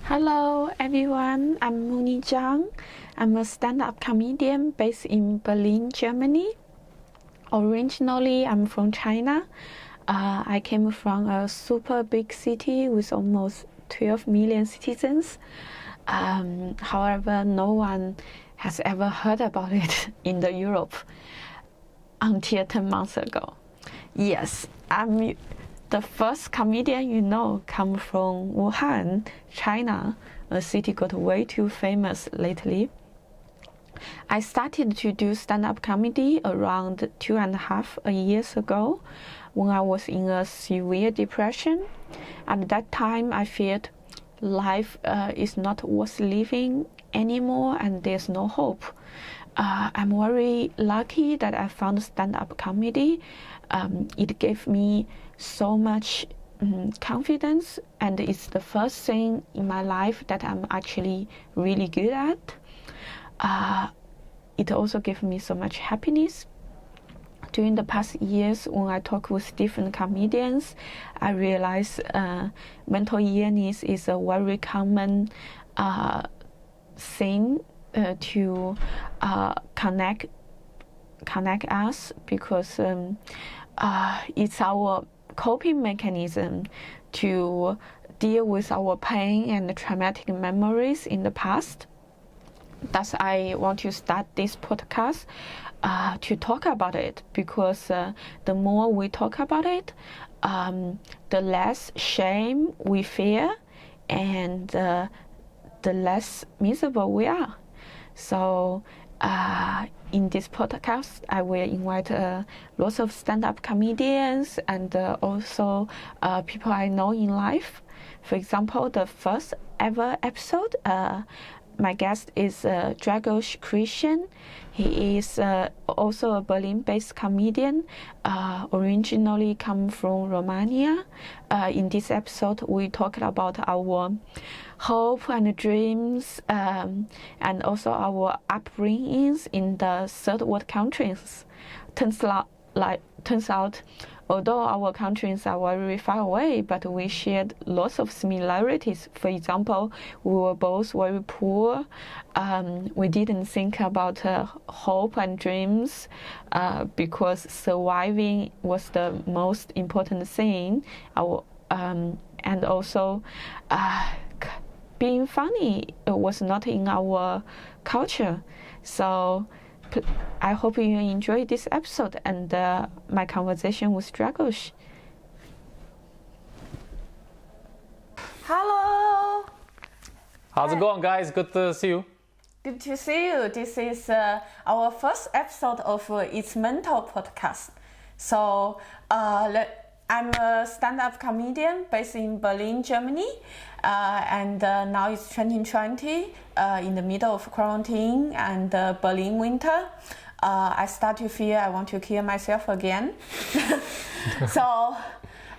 Hello everyone, I'm Mooney Zhang. I'm a stand-up comedian based in Berlin, Germany. Originally, I'm from China. I came from a super big city with almost 12 million citizens. However, no one has ever heard about it in the Europe until 10 months ago. Yes, I'm the first comedian you know come from Wuhan, China, a city got way too famous lately. I started to do stand-up comedy around 2.5 years ago when I was in a severe depression. At that time, I felt life is not worth living anymore and there's no hope. I'm very lucky that I found stand-up comedy. It gave me so much confidence, and it's the first thing in my life that I'm actually really good at. It also gave me so much happiness. During the past years, when I talk with different comedians, I realize mental illness is a very common thing to connect us, because it's our coping mechanism to deal with our pain and traumatic memories in the past. Thus, I want to start this podcast to talk about it, because the more we talk about it, the less shame we feel, and the less miserable we are. So in this podcast, I will invite lots of stand-up comedians and also people I know in life. For example, the first ever episode, my guest is Dragos Cristian. He is also a Berlin-based comedian, originally come from Romania. In this episode, we talked about our hope and dreams, and also our upbringings in the third world countries. Turns out, although our countries are very far away, but we shared lots of similarities. For example, we were both very poor. We didn't think about hope and dreams because surviving was the most important thing. And also, being funny was not in our culture. So I hope you enjoy this episode and my conversation with Dragos. Hello! How's it going, guys? Good to see you. Good to see you. This is our first episode of It's Mental podcast. So I'm a stand-up comedian based in Berlin, Germany, and now it's 2020, in the middle of quarantine and Berlin winter. I start to feel I want to kill myself again. So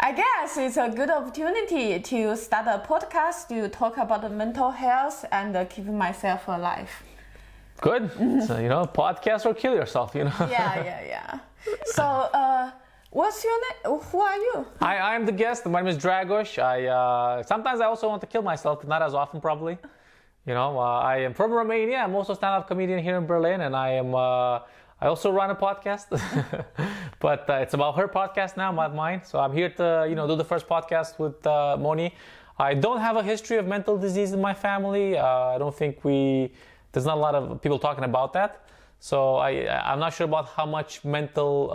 I guess it's a good opportunity to start a podcast to talk about the mental health and keep myself alive. Good. So, podcast or kill yourself, Yeah. So, what's your name? Who are you? I'm the guest. My name is Dragos. Sometimes I also want to kill myself, but not as often, probably. I am from Romania. I'm also a stand-up comedian here in Berlin, and I also run a podcast. But it's about her podcast now, not mine. So I'm here to, do the first podcast with Moni. I don't have a history of mental disease in my family. I don't think there's not a lot of people talking about that. So I'm not sure about how much mental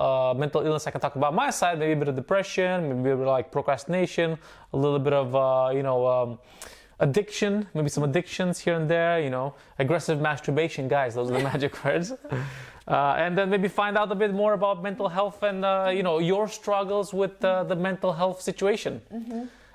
illness I can talk about my side. Maybe a bit of depression, maybe a bit of like procrastination, a little bit of addiction, maybe some addictions here and there. Aggressive masturbation, guys. Those are the magic words. And then maybe find out a bit more about mental health and your struggles with the mental health situation,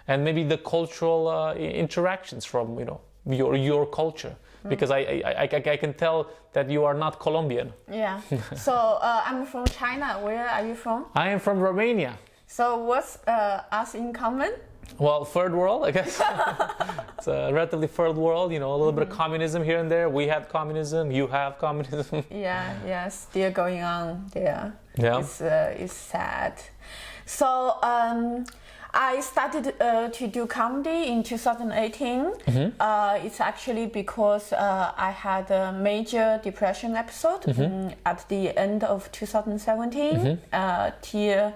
and maybe the cultural interactions from your culture. Because I can tell that you are not Colombian. Yeah. So I'm from China. Where are you from? I am from Romania. So what's us in common? Well, third world, I guess. It's a relatively third world, a little bit of communism here and there. We had communism, you have communism. Yeah, still going on there. Yeah. It's sad. So I started to do comedy in 2018. It's actually because I had a major depression episode at the end of 2017. Till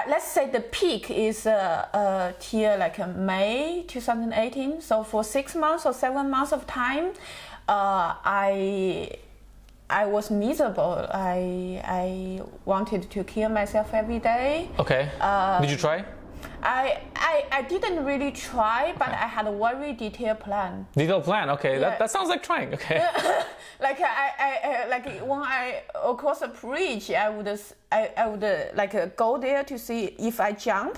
let's say the peak is till like May 2018. So for 6 months or 7 months of time, I was miserable. I wanted to kill myself every day. Okay. Did you try? I didn't really try, but I had a very detailed plan. Detailed plan, okay. Yeah. That sounds like trying, okay. Like like when I across a bridge, I would like go there to see if I jump.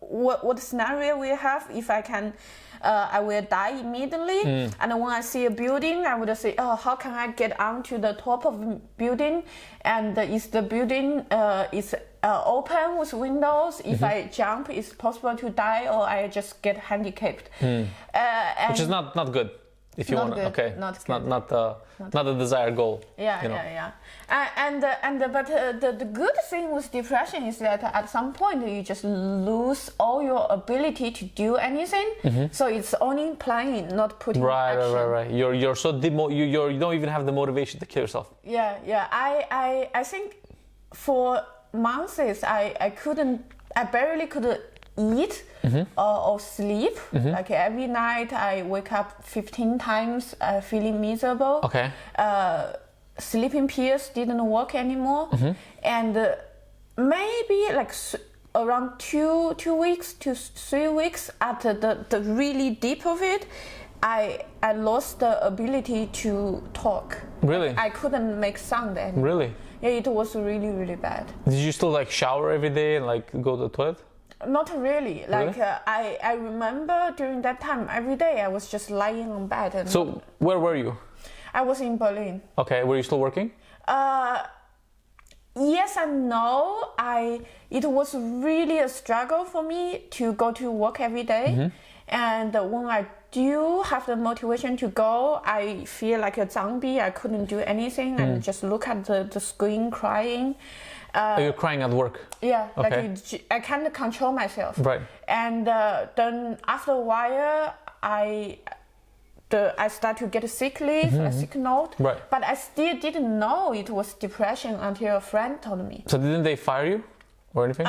What scenario we have if I can. I will die immediately. And when I see a building, I would say, oh, how can I get onto the top of the building? And is the building is open with windows? If I jump, it's possible to die, or I just get handicapped. Which is not good. If you want, okay, it's not the desired goal. Yeah. But the good thing with depression is that at some point you just lose all your ability to do anything. So it's only planning, not putting action. Right. You're so you don't even have the motivation to kill yourself. Yeah. I think for months I barely could eat or sleep. Like every night I wake up 15 times feeling miserable. Okay. Sleeping pills didn't work anymore. And maybe like around 2 weeks to 3 weeks after the really deep of it, I lost the ability to talk. Really? I couldn't make sound anymore. Really? Yeah, it was really bad. Did you still like shower every day and like go to the toilet? Not really. Like I remember during that time, every day I was just lying on bed. And so where were you? I was in Berlin. Okay, were you still working? Yes and no. It was really a struggle for me to go to work every day. And when I do have the motivation to go, I feel like a zombie. I couldn't do anything and just look at the screen crying. You're crying at work? Yeah, okay. Like I can't control myself. Right. And then after a while, I start to get a sick leave, a sick note. Right. But I still didn't know it was depression until a friend told me. So didn't they fire you or anything?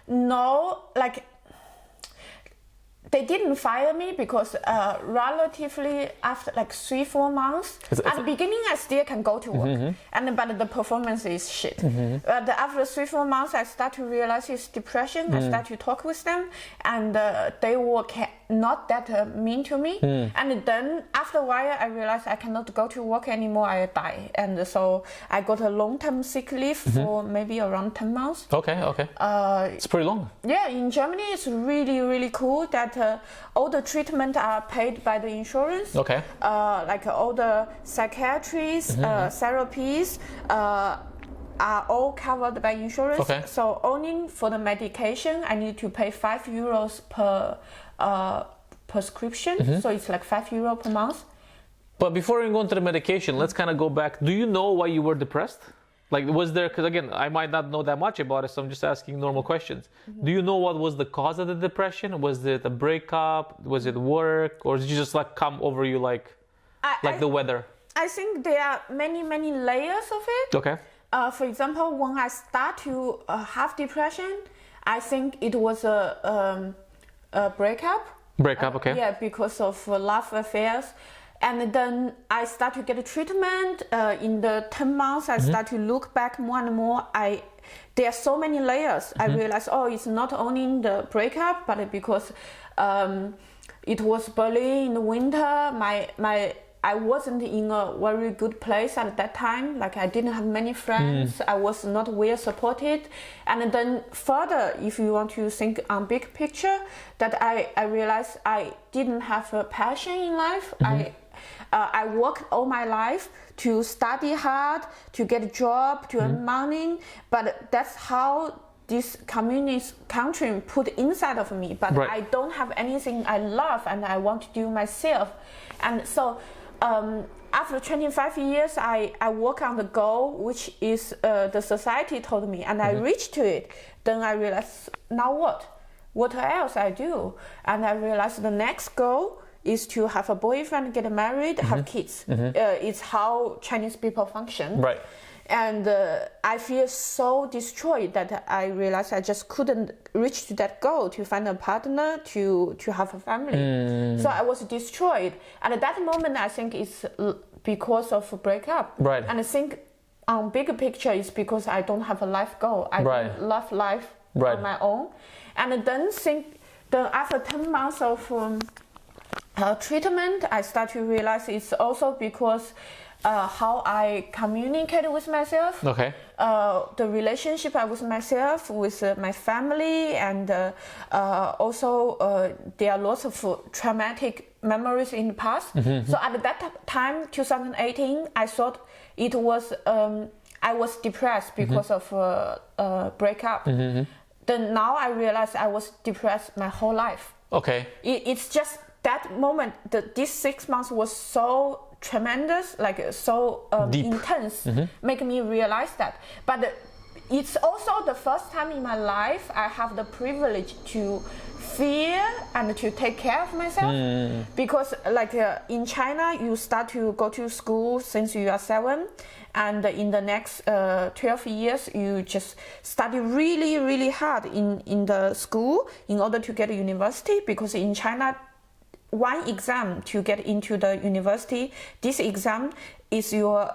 No, like they didn't fire me because relatively after like 3-4 months, at the beginning I still can go to work, but the performance is shit. But after 3-4 months, I start to realize it's depression. I start to talk with them, and they were not that mean to me. And then after a while, I realized I cannot go to work anymore. I die, and so I got a long-term sick leave for maybe around 10 months. Okay. It's pretty long. Yeah, in Germany, it's really cool that all the treatment are paid by the insurance. Okay. Like all the psychiatrists, therapies are all covered by insurance. Okay. So only for the medication, I need to pay €5 per prescription. So it's like €5 per month. But before we go into the medication, let's kind of go back. Do you know why you were depressed? Like, was there, because again, I might not know that much about it, so I'm just asking normal questions. Do you know what was the cause of the depression? Was it a breakup? Was it work? Or did you just like come over you like the weather? I think there are many layers of it. Okay. For example, when I start to have depression, I think it was a breakup. Breakup, okay. Yeah, because of love affairs. And then I start to get treatment. In the 10 months, I start to look back more and more. There are so many layers. I realized, it's not only the breakup, but because it was Berlin in the winter. I wasn't in a very good place at that time. Like I didn't have many friends. I was not well supported. And then further, if you want to think on big picture, that I realized I didn't have a passion in life. I worked all my life to study hard, to get a job, to earn money. But that's how this communist country put inside of me. But I don't have anything I love and I want to do myself. And so after 25 years, I work on the goal, which is the society told me, and I reached to it. Then I realized, now what? what else I do? And I realized the next goal is to have a boyfriend, get married, have kids. It's how Chinese people function. Right. And I feel so destroyed that I realized I just couldn't reach to that goal to find a partner, to have a family. So I was destroyed. And at that moment, I think it's because of a breakup. Right. And I think on bigger picture, it's because I don't have a life goal. I don't love life on my own. And then after 10 months of treatment, I start to realize it's also because how I communicate with myself, the relationship I with myself, with my family, and also there are lots of traumatic memories in the past. So at that time, 2018, I thought it was I was depressed because of breakup. Then now I realize I was depressed my whole life. It's just that moment, this 6 months was so tremendous, like so intense, make me realize that. But it's also the first time in my life I have the privilege to feel and to take care of myself. Because like in China, you start to go to school since you are 7, and in the next 12 years you just study really, really hard in the school in order to get a university. Because in China, one exam to get into the university, this exam is your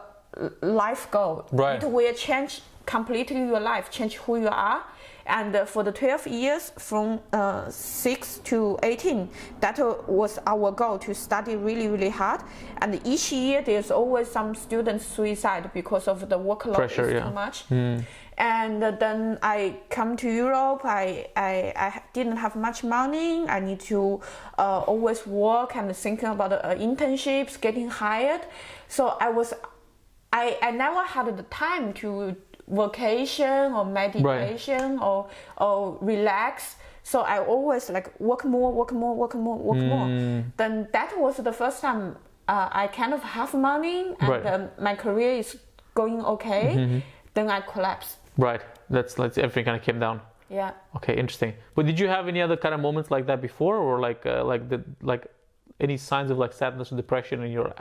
life goal. It will change completely your life, change who you are. And for the 12 years from 6 to 18, that was our goal, to study really, really hard. And each year there's always some students suicide because of the workload pressure, is too much. And then I come to Europe, I didn't have much money. I need to always work and thinking about internships, getting hired. So I never had the time to vacation or meditation or relax. So I always like work more. Then that was the first time I kind of have money and my career is going okay. Then I collapsed. That's like everything kind of came down. Yeah. Okay, interesting. But did you have any other kind of moments like that before, or like any signs of like sadness or depression in your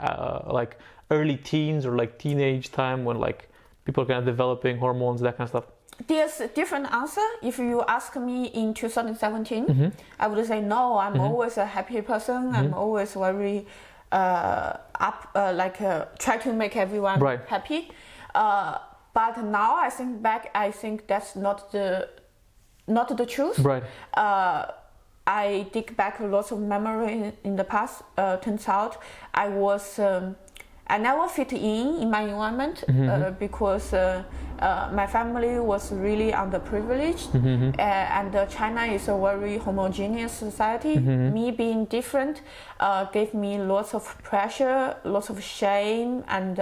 like early teens or like teenage time when like people are kind of developing hormones, that kind of stuff? There's a different answer. If you ask me in 2017, I would say no. I'm always a happy person. I'm always very try to make everyone happy. But now I think back, I think that's not the truth. I dig back lots of memory in the past. Turns out I never fit in my environment because my family was really underprivileged, and China is a very homogeneous society. Me being different gave me lots of pressure, lots of shame, and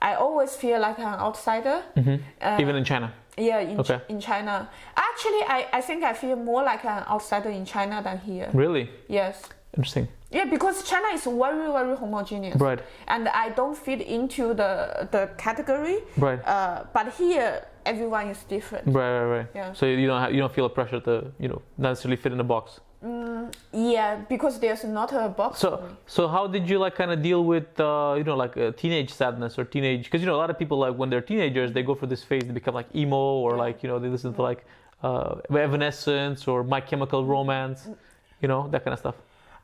I always feel like an outsider. Even in China? Yeah, in China. Actually, I think I feel more like an outsider in China than here. Really? Yes. Interesting. Yeah, because China is very, very homogeneous. And I don't fit into the category. But here, everyone is different. Yeah. So you don't feel a pressure to not necessarily fit in a box. Yeah, because there's not a box. So how did you like kind of deal with teenage sadness or teenage? Because a lot of people, like when they're teenagers, they go for this phase, they become like emo, or like they listen to like Evanescence or My Chemical Romance, that kind of stuff.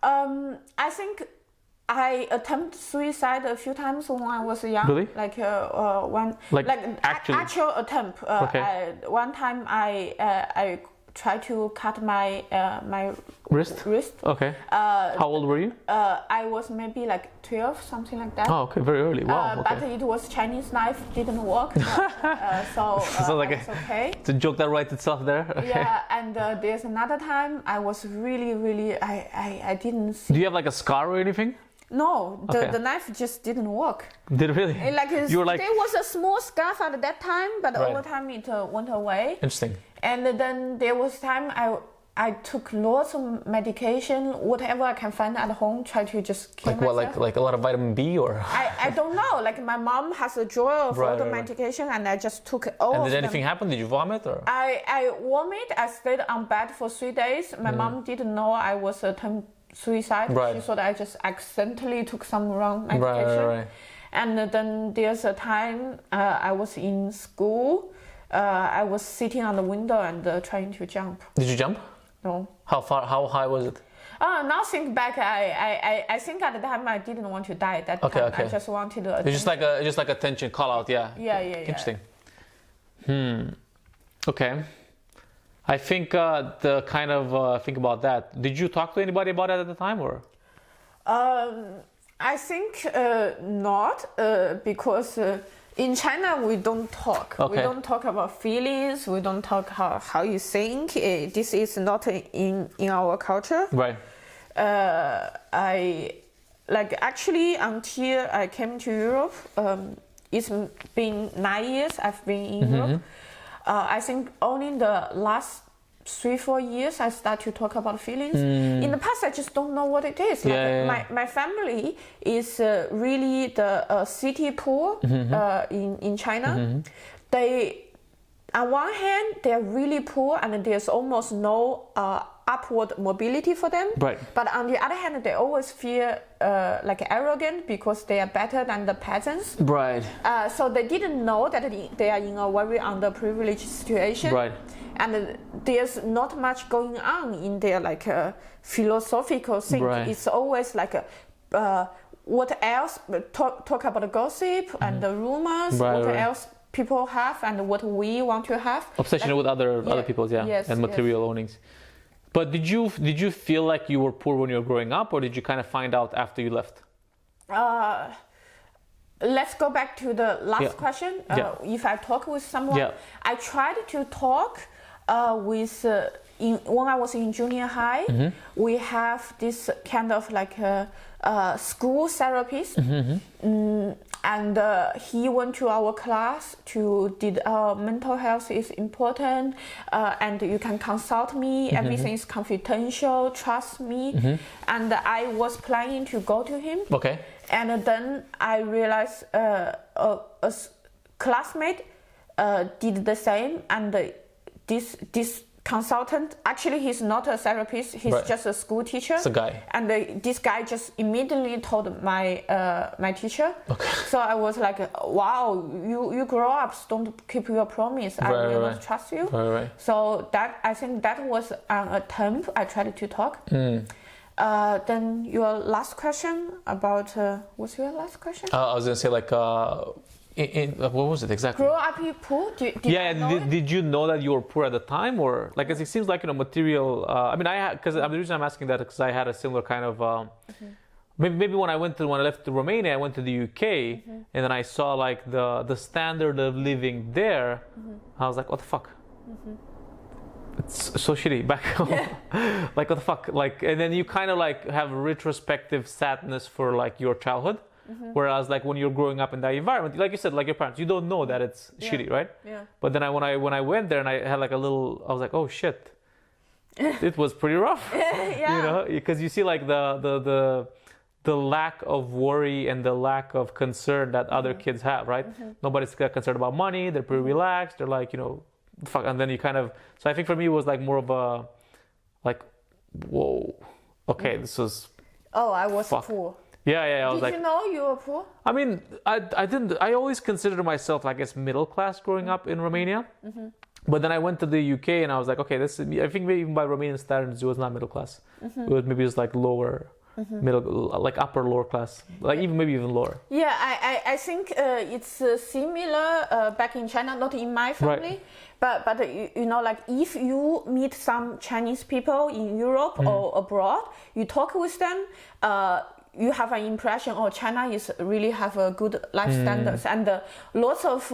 I think I attempted suicide a few times when I was young. Really? Like actually? Actual attempt. One time I tried to cut my wrist. Okay. How old were you? I was maybe like 12, something like that. Oh, okay, very early. Wow. Okay. But it was Chinese knife, didn't work. So it's okay. It's a joke that writes itself there. Okay. Yeah, and there's another time I was really I didn't see. Do you have like a scar or anything? No, the knife just didn't work. Did it really? There was a small scar at that time, but over time it went away. Interesting. And then there was time I took lots of medication, whatever I can find at home, try to just kill myself. What, like a lot of vitamin B or? I don't know. Like my mom has a drawer of all the medication, and I just took all of them. And did anything happen? Did you vomit or? I vomit. I stayed on bed for 3 days. My mom didn't know I was attempting suicide. She thought I just accidentally took some wrong medication. And then there's a time I was in school. I was sitting on the window and trying to jump. Did you jump? No. How high was it? Now think back, I think at the time I didn't want to die at that time. I just wanted to. It's just like attention call out, yeah. Yeah. Interesting. Okay. I think the kind of think about that. Did you talk to anybody about it at the time, or? I think not, because in China we don't talk. We don't talk about feelings. We don't talk how you think. This is not in our culture. Right. I like actually until I came to Europe. It's been 9 years I've been in Europe. I think only in the last 3-4 years I start to talk about feelings. In the past I just don't know what it is. My family is really the city poor in China. They, on one hand, they're really poor and there's almost no upward mobility for them. Right. But on the other hand, they always feel like arrogant because they are better than the peasants. Right. So they didn't know that they are in a very underprivileged situation. Right. And there's not much going on in their like philosophical thing. Right. It's always like what else, talk about the gossip and the rumors, what else people have and what we want to have. Obsession with other people's, and material ownings. But did you feel like you were poor when you were growing up, or did you kind of find out after you left? Let's go back to the last question. If I talk with someone, I tried to talk with when I was in junior high. We have this kind of like school therapist, and he went to our class to did mental health is important, and you can consult me. Everything is confidential. Trust me. And I was planning to go to him. Okay. And then I realized a classmate did the same, and this consultant, actually he's not a therapist, he's just a school teacher. It's a guy. And this guy just immediately told my my teacher. Okay. So I was like, wow, you grow up, don't keep your promise. I will not trust you. Right. So that, I think that was an attempt. I tried to talk. Then your last question about what's your last question? I was gonna say like what was it exactly? Grow up poor? Did you know that you were poor at the time, or like, 'cause it seems like, you know, material. I mean, because the reason I'm asking that is because I had a similar kind of. Maybe when I left Romania, I went to the UK, and then I saw like the standard of living there. I was like, what the fuck? It's so shitty back home. Like, what the fuck? Like, and then you kind of like have retrospective sadness for like your childhood. Whereas like when you're growing up in that environment, like you said, like your parents, you don't know that it's shitty, right? But then when I went there and I had like I was like, oh shit, it was pretty rough. You know, because you see like the lack of worry and the lack of concern that other kids have, right? Nobody's concerned about money. They're pretty relaxed. They're like, you know, fuck. And then you kind of, so I think for me it was like more of a like, whoa, okay, this was. Oh, I was poor. Yeah. I was Did you know you were poor? I mean, I didn't. I always considered myself, I guess, middle class growing up in Romania. But then I went to the UK and I was like, okay, this. I think maybe even by Romanian standards, it was not middle class. It was maybe like lower, middle, like upper lower class, like maybe even lower. Yeah, I think it's similar back in China, not in my family. Right. But you know, like if you meet some Chinese people in Europe or abroad, you talk with them. You have an impression, China is really have a good life standards, and lots of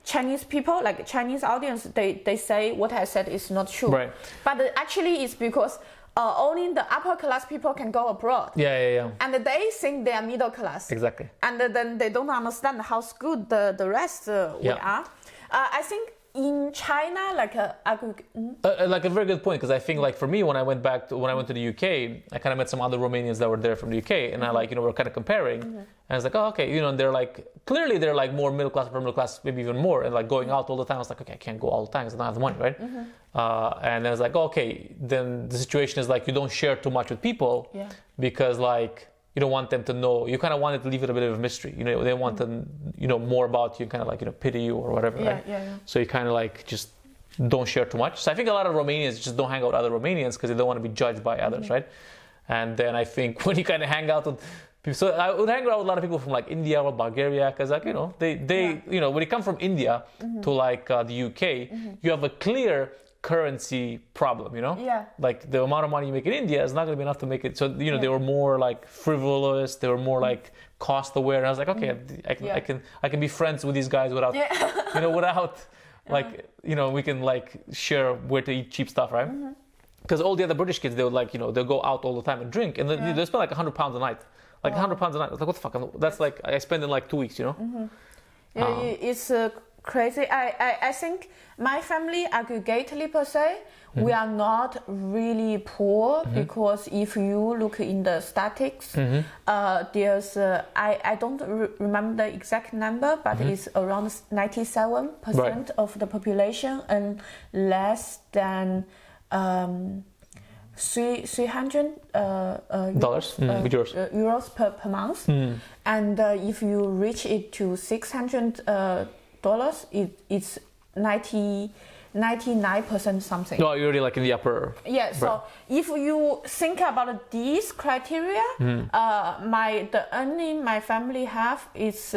Chinese people, like Chinese audience, they say what I said is not true. Right. But actually, it's because only the upper class people can go abroad. Yeah. And they think they are middle class. Exactly. And then they don't understand how good the rest we are. I think in China, like like a very good point, because I think like for me when I went to the UK, I kind of met some other Romanians that were there from the UK, and I like we're kind of comparing, and I was like, oh okay, and they're like clearly they're like more middle class, upper middle class, maybe even more, and like going out all the time. I was like, okay, I can't go all the time because I don't have the money, right? And then I was like, okay, then the situation is like you don't share too much with people because like you don't want them to know. You kind of wanted to leave it a bit of a mystery. They want to more about you, kind of like pity you or whatever, right? So you kind of like just don't share too much. So I think a lot of Romanians just don't hang out with other Romanians because they don't want to be judged by others, right? And then I think when you kind of hang out with people, so I would hang out with a lot of people from like India or Bulgaria, because like they when you come from India to like the UK, you have a clear currency problem, like the amount of money you make in India is not going to be enough to make it. So they were more like frivolous, they were more like cost aware, and I was like, okay, I can be friends with these guys without without like we can like share where to eat cheap stuff, right? Because all the other British kids, they would like they'll go out all the time and drink, and they spend like £100 a night, like £100 a night. I was like, what the fuck? That's like I spend in like 2 weeks, It's crazy. I think my family, aggregately per se, we are not really poor, because if you look in the statistics, there's I don't remember the exact number, but it's around 97% of the population and less than 300 euros per month. And if you reach it to $600, it's 99% something. No, you're already like in the upper. Yeah. So if you think about these criteria, the earning my family have is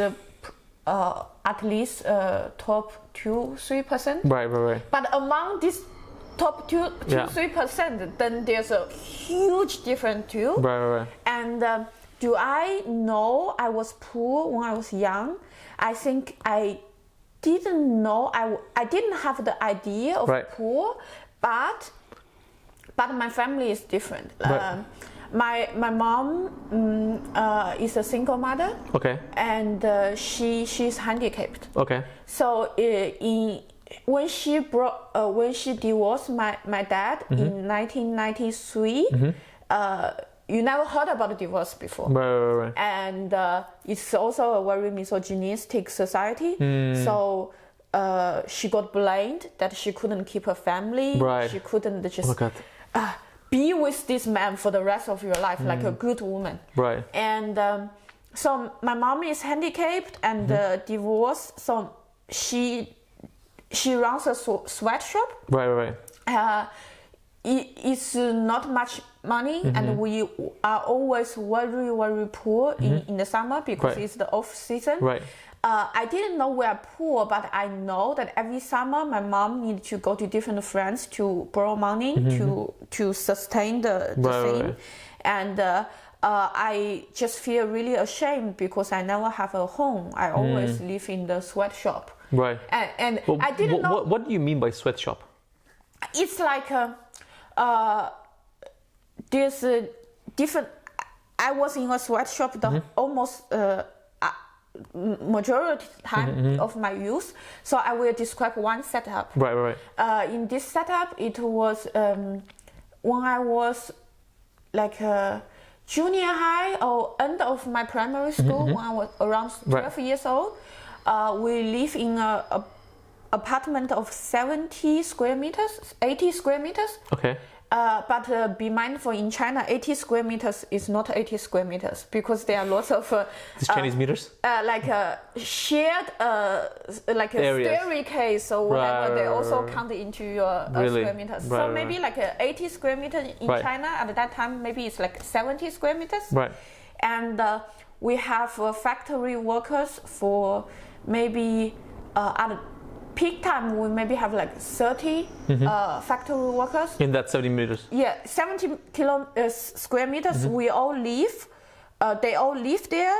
at least top 2-3%. Right. But among these top 2-3%, then there's a huge difference too. Right. And do I know I was poor when I was young? I think I didn't know. I didn't have the idea of poor, but my family is different. My mom is a single mother. Okay. And she's handicapped. Okay. So when she divorced my dad in 1993, you never heard about the divorce before. Right. And it's also a very misogynistic society. So she got blamed that she couldn't keep her family. Right. She couldn't just be with this man for the rest of your life, like a good woman. Right. And so my mom is handicapped and divorced. So she runs a sweatshop. Right. It's not much money, and we are always very, very poor in the summer because it's the off season. Right. I didn't know we are poor, but I know that every summer my mom needs to go to different friends to borrow money to sustain the thing. And I just feel really ashamed because I never have a home. I always live in the sweatshop. Right. And I didn't know. What do you mean by sweatshop? It's like there's a different. I was in a sweatshop almost majority time of my youth, so I will describe one setup. Right. In this setup, it was when I was like junior high or end of my primary school, when I was around 12 years old. We live in a apartment of 70 square meters, 80 square meters. Okay. But be mindful, in China, 80 square meters is not 80 square meters because there are lots of Chinese meters, like shared like a staircase or whatever. They also count into your square meters. So maybe like 80 square meters in China at that time, maybe it's like 70 square meters. Right. And we have factory workers for maybe at peak time we maybe have like 30 factory workers in that 70 meters. Yeah, 70 square meters. We all live. They all live there,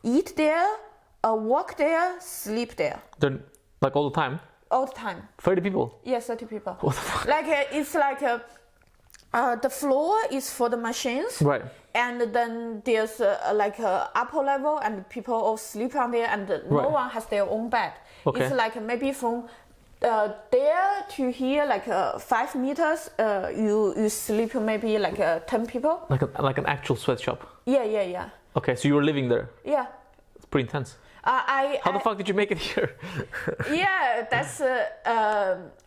eat there, work there, sleep there. They're like all the time. All the time. 30 people. Yeah, 30 people. What the fuck? Like it's like the floor is for the machines. Right. And then there's like a upper level, and people all sleep on there, and no one has their own bed. Okay. It's like maybe from there to here, like 5 meters, you sleep maybe like 10 people. Like an actual sweatshop. Yeah. Okay, so you were living there. Yeah. It's pretty intense. How the fuck did you make it here? Yeah, that's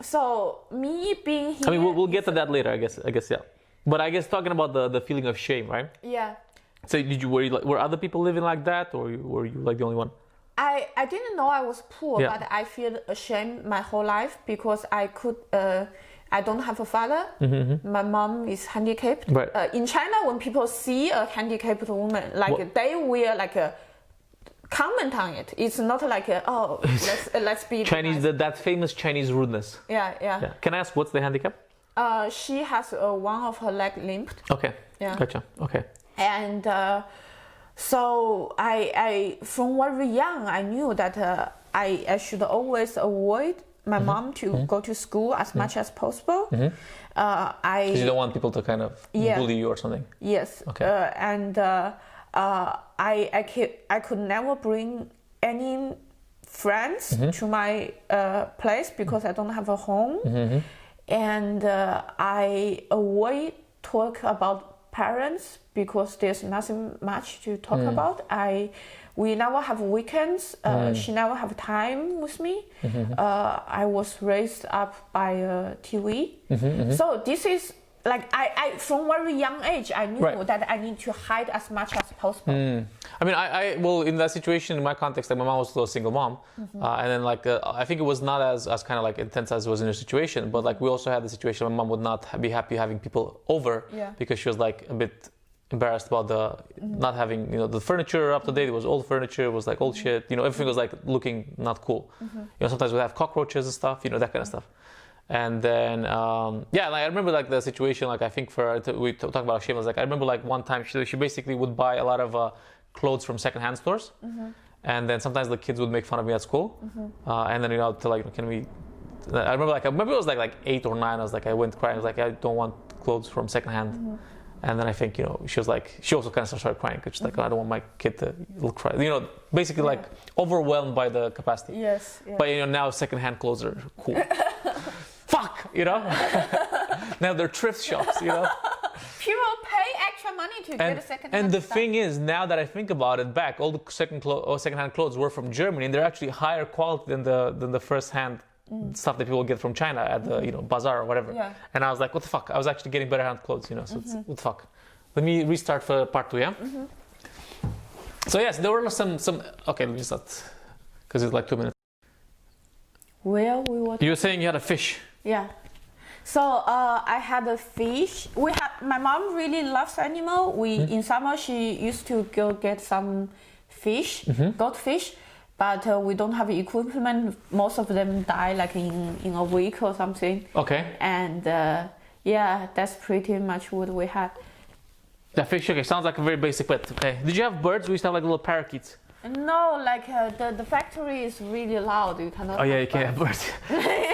so me being here. I mean, we'll get to that later. I guess yeah. But I guess talking about the feeling of shame, right? Yeah. So were other people living like that, or were you like the only one? I didn't know I was poor, Yeah. but I feel ashamed my whole life because I don't have a father. My mom is handicapped. Right. In China, when people see a handicapped woman, like they will like comment on it. It's not like let's be Chinese, nice. that famous Chinese rudeness. Yeah. Can I ask what's the handicap? She has one of her leg limped. Okay. Yeah. Gotcha. Okay. And so I from very young I knew that I should always avoid my mom to go to school as much as possible. Because you don't want people to kind of bully you or something. Yes. Okay. I could never bring any friends to my place because I don't have a home. And I avoid talk about parents because there's nothing much to talk about. We never have weekends. She never have time with me. I was raised up by a TV. So this is like I from very young age I knew that I need to hide as much as possible. I mean, well, in that situation, in my context, like my mom was still a single mom, and then like I think it was not as kind of like intense as it was in her situation, but like we also had the situation my mom would not be happy having people over because she was like a bit embarrassed about the not having the furniture up to date. It was old furniture, it was like old shit, everything was like looking not cool. Sometimes we'd have cockroaches and stuff, that kind of stuff. And then like I remember like the situation, like I think we talk about shame, like I remember like one time she basically would buy a lot of clothes from secondhand stores, and then sometimes the kids would make fun of me at school, and then to like can we I remember it was like 8 or 9. I was like, I went crying. I was like, I don't want clothes from secondhand. And then I think she was like, she also kind of started crying because she's like, I don't want my kid to look cry. Basically like overwhelmed by the capacity. Yes. But now secondhand clothes are cool. Fuck, now they're thrift shops, People pay extra money to get a second-hand And the stuff. thing is, now that I think about it back, all the second-hand clothes were from Germany, and they're actually higher quality than the first-hand stuff that people get from China at the bazaar or whatever. Yeah. And I was like, what the fuck? I was actually getting better-hand clothes, so it's, what the fuck? Let me restart for part 2, yeah? So yes, there were some. Okay, let me start because it's like 2 minutes. Where we were. You were saying you had a fish. Yeah. So I had a fish. My mom really loves animal. In summer she used to go get some fish, goldfish, but we don't have equipment. Most of them die like in a week or something. Okay. And that's pretty much what we had. The fish. Okay, sounds like a very basic pet. Okay. Did you have birds? We used to have like little parakeets. No, like the factory is really loud. You cannot. Oh yeah, you can't have birds.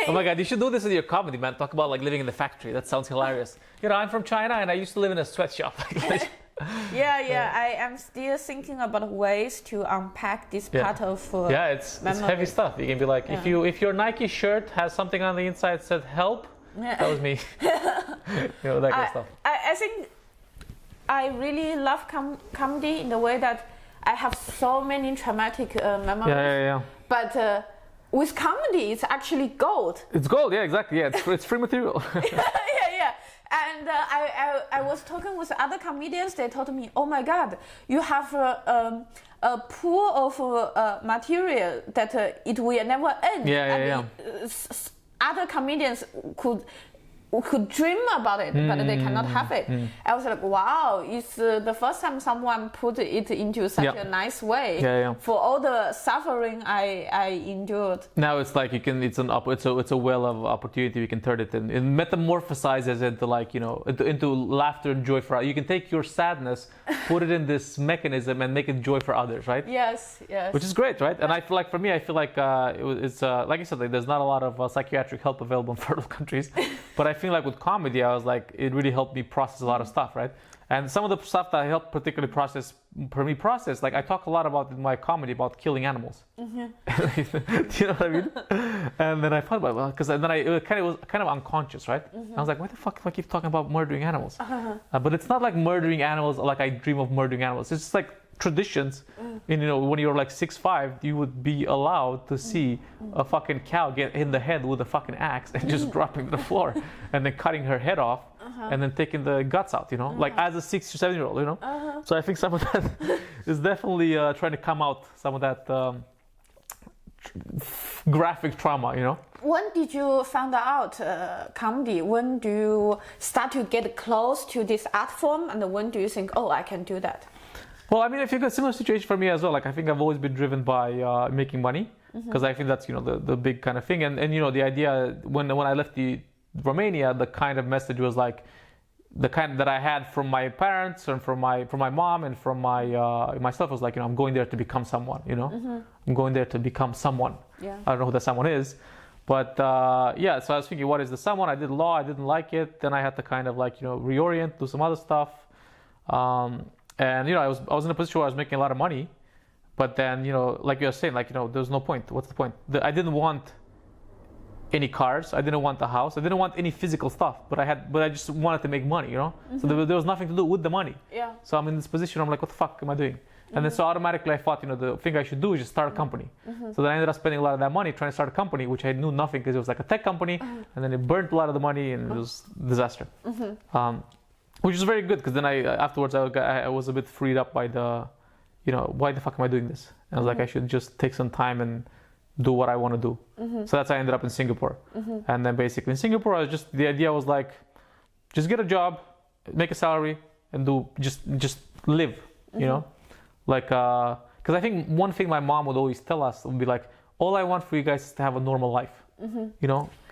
Oh my god, you should do this in your comedy, man. Talk about like living in the factory. That sounds hilarious. I'm from China and I used to live in a sweatshop. Yeah. I am still thinking about ways to unpack this part of. It's heavy stuff. You can be like, if your Nike shirt has something on the inside that said "help," that was me. That kind of stuff. I think I really love comedy in the way that I have so many traumatic memories. Yeah. But with comedy, it's actually gold. It's gold, yeah, exactly. Yeah, it's free material. Yeah. And I was talking with other comedians. They told me, "Oh my God, you have a pool of material that it will never end." Yeah. Other comedians could dream about it, but they cannot have it. I was like, wow, it's the first time someone put it into such a nice way. For all the suffering I endured. Now it's like it's a well of opportunity. You can turn it in. It metamorphosizes into like into laughter and joy for. You can take your sadness, put it in this mechanism, and make it joy for others, right? Yes. Which is great, right? And I feel like for me, it's like I said, like, there's not a lot of psychiatric help available in fertile countries, but I feel like with comedy, I was like, it really helped me process a lot of stuff, right? And some of the stuff that I helped particularly process, like I talk a lot about in my comedy about killing animals. Do you know what I mean? And then I thought about it, because then it was kind of unconscious, right? I was like, why the fuck do I keep talking about murdering animals? But it's not like murdering animals like I dream of murdering animals. It's just like traditions. And, when you're like 6'5", you would be allowed to see a fucking cow get in the head with a fucking axe and just dropping to the floor and then cutting her head off and then taking the guts out, like as a 6 or 7-year-old, So I think some of that is definitely trying to come out, some of that graphic trauma, When did you find out comedy? When do you start to get close to this art form, and when do you think, oh, I can do that? Well, I mean, I think a similar situation for me as well. Like, I think I've always been driven by making money, because I think that's, the big kind of thing. And the idea, when I left Romania, the kind of message was like, the kind that I had from my parents and from my mom and from myself was like, I'm going there to become someone, I'm going there to become someone. Yeah. I don't know who that someone is. But so I was thinking, what is the someone? I did law, I didn't like it. Then I had to kind of like, reorient, do some other stuff. And I was in a position where I was making a lot of money, but then like you were saying, like there's no point. What's the point? I didn't want any cars. I didn't want a house. I didn't want any physical stuff. But I just wanted to make money. So there was nothing to do with the money. Yeah. So I'm in this position. I'm like, what the fuck am I doing? And then so automatically I thought, the thing I should do is just start a company. So then I ended up spending a lot of that money trying to start a company, which I knew nothing, because it was like a tech company, and then it burnt a lot of the money, and it was a disaster. Which is very good, because then afterwards I was a bit freed up by the, why the fuck am I doing this? And I was like, I should just take some time and do what I want to do. So that's how I ended up in Singapore. And then basically in Singapore, the idea was like, just get a job, make a salary, and just live, like, because I think one thing my mom would always tell us would be like, all I want for you guys is to have a normal life,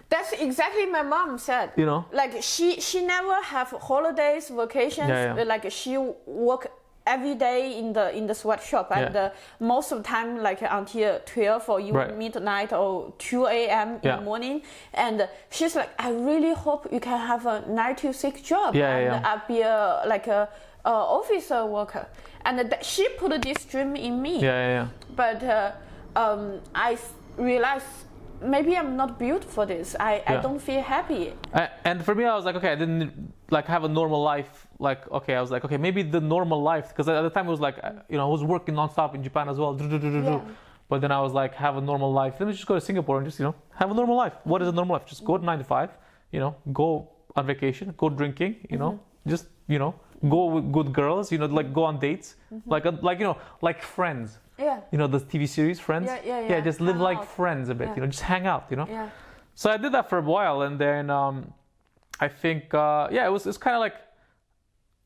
That's exactly my mom said. Like she never have holidays, vacations. Like she work every day in the sweatshop, and most of the time like until 12 or even midnight or 2 a.m. in the morning. And she's like, I really hope you can have a 9 to 6 job, and I'll be a office worker. And she put this dream in me. But I realized, maybe I'm not built for this. I don't feel happy. And for me, I was like, okay, I didn't like have a normal life. Like, okay, I was like, okay, maybe the normal life, because at the time it was like, I was working nonstop in Japan as well. But then I was like, have a normal life. Let me just go to Singapore and just, have a normal life. What is a normal life? Just go to 9 to 5, go on vacation, go drinking, just, go with good girls, like go on dates, like Friends. The TV series Friends. Just live like Friends a bit. Just hang out. So I did that for a while, and then I think it's kind of like,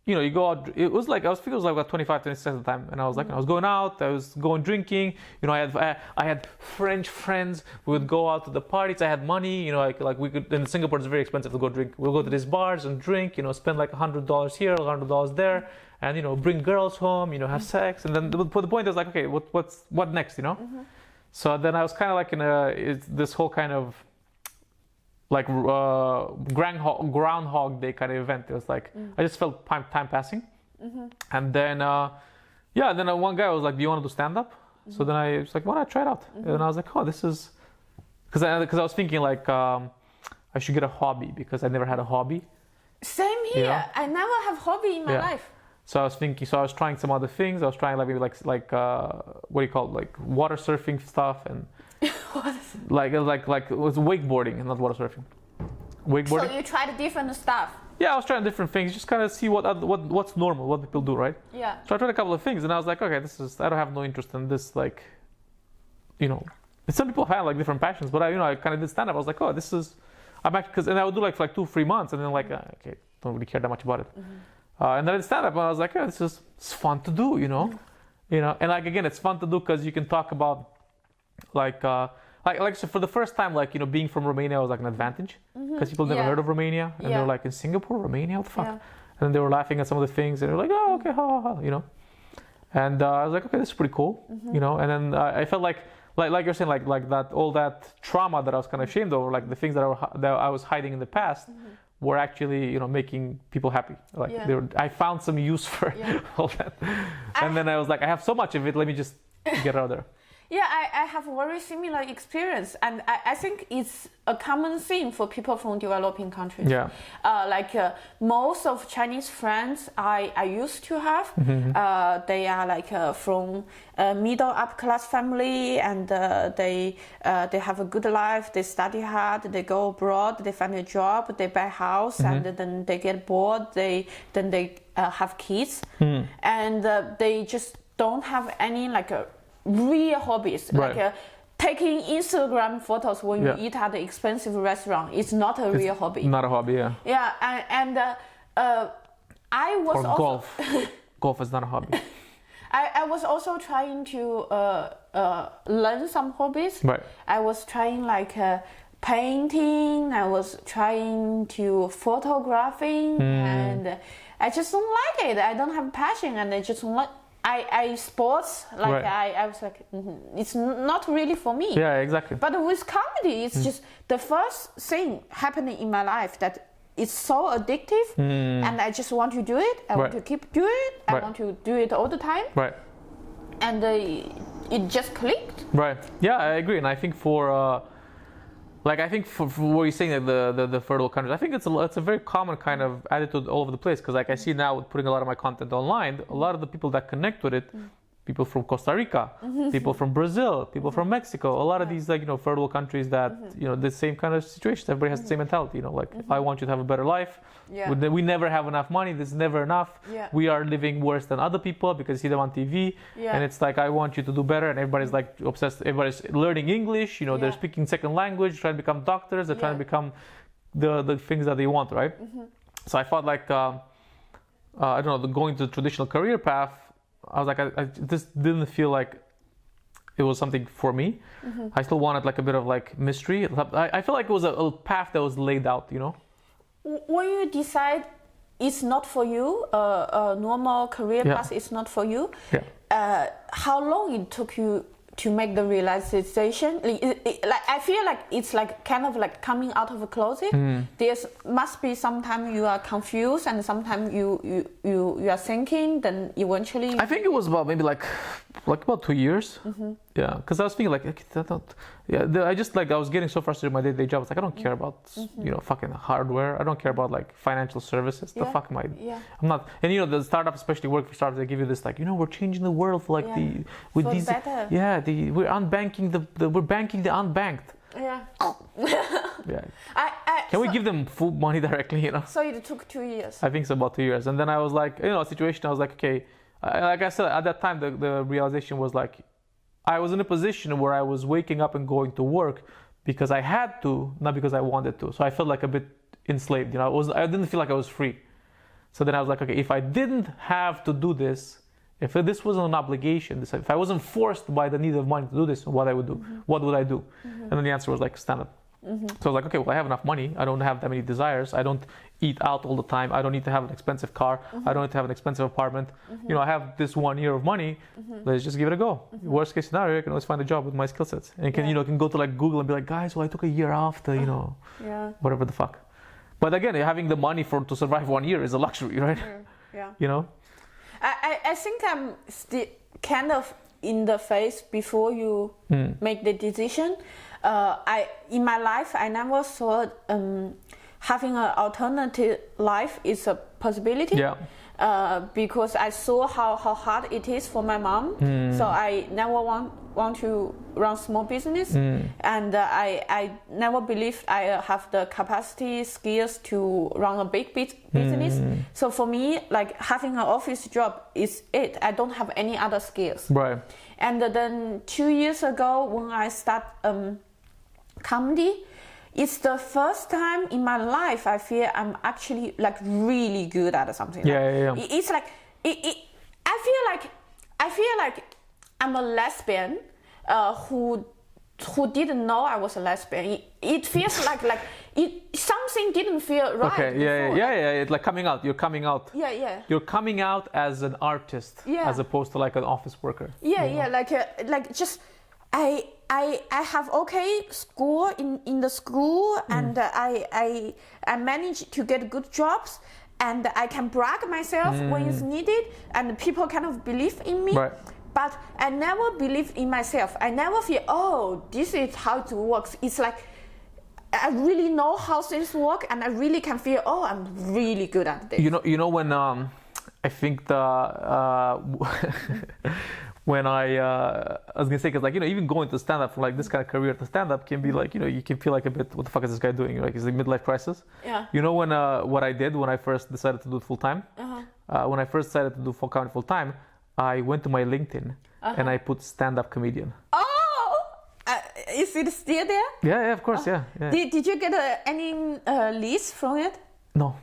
you go out. It was like I was like about 25, 26 at the time, and I was like, I was going out, I was going drinking. I had French friends. We would go out to the parties. I had money. Like we could. In Singapore, it's very expensive to go drink. We'll go to these bars and drink. Spend like $100 here, $100 there. And bring girls home, have sex, and then the point is like, okay, what next, So then I was kind of like in this whole kind of like Groundhog Day kind of event. It was like I just felt time passing, and then then one guy was like, do you want to do stand up? So then I was like, why not try it out? And I was like, oh, this is because I was thinking like I should get a hobby, because I never had a hobby. Same here. I never have hobby in my life. So I was thinking, I was trying some other things. I was trying like maybe like what do you call it, like water surfing stuff, and like it was wakeboarding and not water surfing. Wakeboarding. So you tried different stuff. Yeah, I was trying different things, just kind of see what's normal, what people do, right? Yeah. So I tried a couple of things, and I was like, okay, I don't have no interest in this, like, some people have like different passions, but I kind of did stand up. I was like, oh, this is, I'm actually, and I would do like for like 2-3 months, and then like, okay, don't really care that much about it. And then I did stand up, and I was like, it's fun to do, and like again, it's fun to do because you can talk about like so for the first time, like being from Romania was like an advantage, because people never heard of Romania, and they were like, in Singapore, Romania, what the fuck? And then they were laughing at some of the things, and they were like, oh, okay, ha, ha, ha, And I was like, okay, this is pretty cool, And then I felt like you're saying, like that all that trauma that I was kind of ashamed over, like the things that I was hiding in the past, were actually, making people happy. Like I found some use for all that. And then I was like, I have so much of it, let me just get out of there. Yeah, I have a very similar experience, and I think it's a common thing for people from developing countries. Yeah. Most of Chinese friends I used to have, they are from middle up class family, and they have a good life. They study hard. They go abroad. They find a job. They buy a house, and then they get bored. They have kids, and they just don't have any real hobbies, right. Taking Instagram photos when you eat at an expensive restaurant. It's not a real hobby. Not a hobby, yeah. Yeah, and I was or also golf. Golf is not a hobby. I was also trying to learn some hobbies. Right. I was trying painting. I was trying to photographing, and I just don't like it. I don't have passion, and I just don't like. I sports right. I was like it's not really for me. Yeah, exactly. But with comedy, it's just the first thing happening in my life that it's so addictive, and I just want to do it. I want to keep doing it. I want to do it all the time. Right. And it just clicked. Right. Yeah, I agree, and I think for what you're saying, the fertile countries, I think it's a very common kind of attitude all over the place. Because I see now with putting a lot of my content online, a lot of the people that connect with it, people from Costa Rica, people from Brazil, people from Mexico, a lot of these fertile countries that the same kind of situation. Everybody has the same mentality. I want you to have a better life. Yeah. We never have enough money. This is never enough. Yeah. We are living worse than other people because you see them on TV. Yeah. And it's like, I want you to do better. And everybody's obsessed. Everybody's learning English. They're speaking second language, trying to become doctors. They're trying to become the things that they want, right? So I felt like, I don't know, going to the traditional career path, I was like, I just didn't feel like it was something for me. I still wanted a bit of mystery. I feel like it was a path that was laid out, When you decide it's not for you, a normal career path is not for you, how long it took you to make the realization? I feel like it's kind of coming out of a closet. There must be sometimes you are confused, and sometimes you are thinking. Then eventually, I think it was about maybe about 2 years. Yeah, because I was thinking I was getting so frustrated with my day-to-day job. I was like, I don't care about fucking hardware. I don't care about financial services. The fuck am I? Yeah. I'm not. And the startup, especially work for startups, they give you this we're changing the world for these better. Yeah, we're unbanking we're banking the unbanked. Yeah. Yeah. Can we give them full money directly? So it took 2 years. I think so, about 2 years, and then I was like, a situation. I was like, okay. Like I said, at that time, the realization was I was in a position where I was waking up and going to work because I had to, not because I wanted to. So I felt a bit enslaved. I didn't feel like I was free. So then I was like, okay, if I didn't have to do this, if this wasn't an obligation, if I wasn't forced by the need of money to do this, what I would do? What would I do? And then the answer was stand up. So I was like, okay, well, I have enough money. I don't have that many desires. I don't eat out all the time. I don't need to have an expensive car. I don't need to have an expensive apartment. I have this 1 year of money. Let's just give it a go. Worst case scenario, I can always find a job with my skill sets. And can go to Google and be like, guys, well, I took a year off to, whatever the fuck. But again, having the money to survive 1 year is a luxury, right? Yeah. I think I'm still kind of in the phase before you make the decision. In my life, I never thought having an alternative life is a possibility. Yeah. Because I saw how hard it is for my mom. So I never want to run small business, and I never believed I have the capacity, skills to run a big business. So for me, having an office job is it. I don't have any other skills. Right. And then 2 years ago, when I start comedy, it's the first time in my life I feel I'm actually really good at something. Yeah. It's I feel like I'm a lesbian who didn't know I was a lesbian. It feels like something didn't feel right. Okay. Yeah. It's coming out. You're coming out. Yeah. You're coming out as an artist, as opposed to an office worker. Yeah. Just I have okay score in the school, and I managed to get good jobs, and I can brag myself when it's needed, and people kind of believe in me. Right. But I never believe in myself. I never feel, oh, this is how it works. It's like I really know how things work, and I really can feel, oh, I'm really good at this. You know when I think when I was gonna say, because like even going to stand up from like this kind of career to stand up can be like you can feel like a bit, what the fuck is this guy doing? Like, it's a midlife crisis. Yeah. You know when what I did when I first decided to do it full time. When I first decided to do comedy full time, I went to my LinkedIn and I put stand up comedian. Oh, is it still there? Yeah, of course, yeah. Did you get any leads from it? No,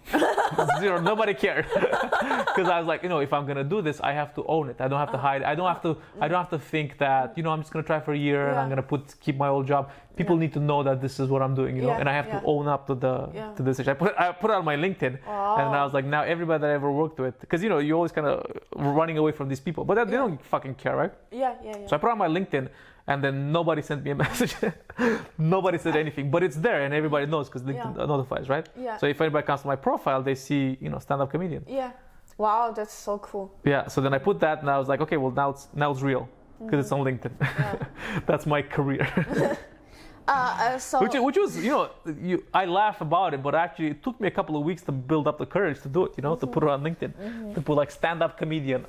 zero. Nobody cared, because I was like, if I'm gonna do this, I have to own it. I don't have to hide. I don't have to think that I'm just gonna try for a year and I'm gonna keep my old job. People need to know that this is what I'm doing, and I have to own up to this. I put it on my LinkedIn, and I was like, now everybody that I ever worked with, because you're always kind of running away from these people, but they don't fucking care, right? Yeah. So I put it on my LinkedIn. And then nobody sent me a message. Nobody said anything, but it's there and everybody knows because LinkedIn notifies, right? Yeah. So if anybody comes to my profile, they see, stand-up comedian. Yeah. Wow, that's so cool. Yeah. So then I put that, and I was like, okay, well now it's real because it's on LinkedIn. Yeah. That's my career. Which was, I laugh about it, but actually it took me a couple of weeks to build up the courage to do it, to put it on LinkedIn, to put like stand-up comedian.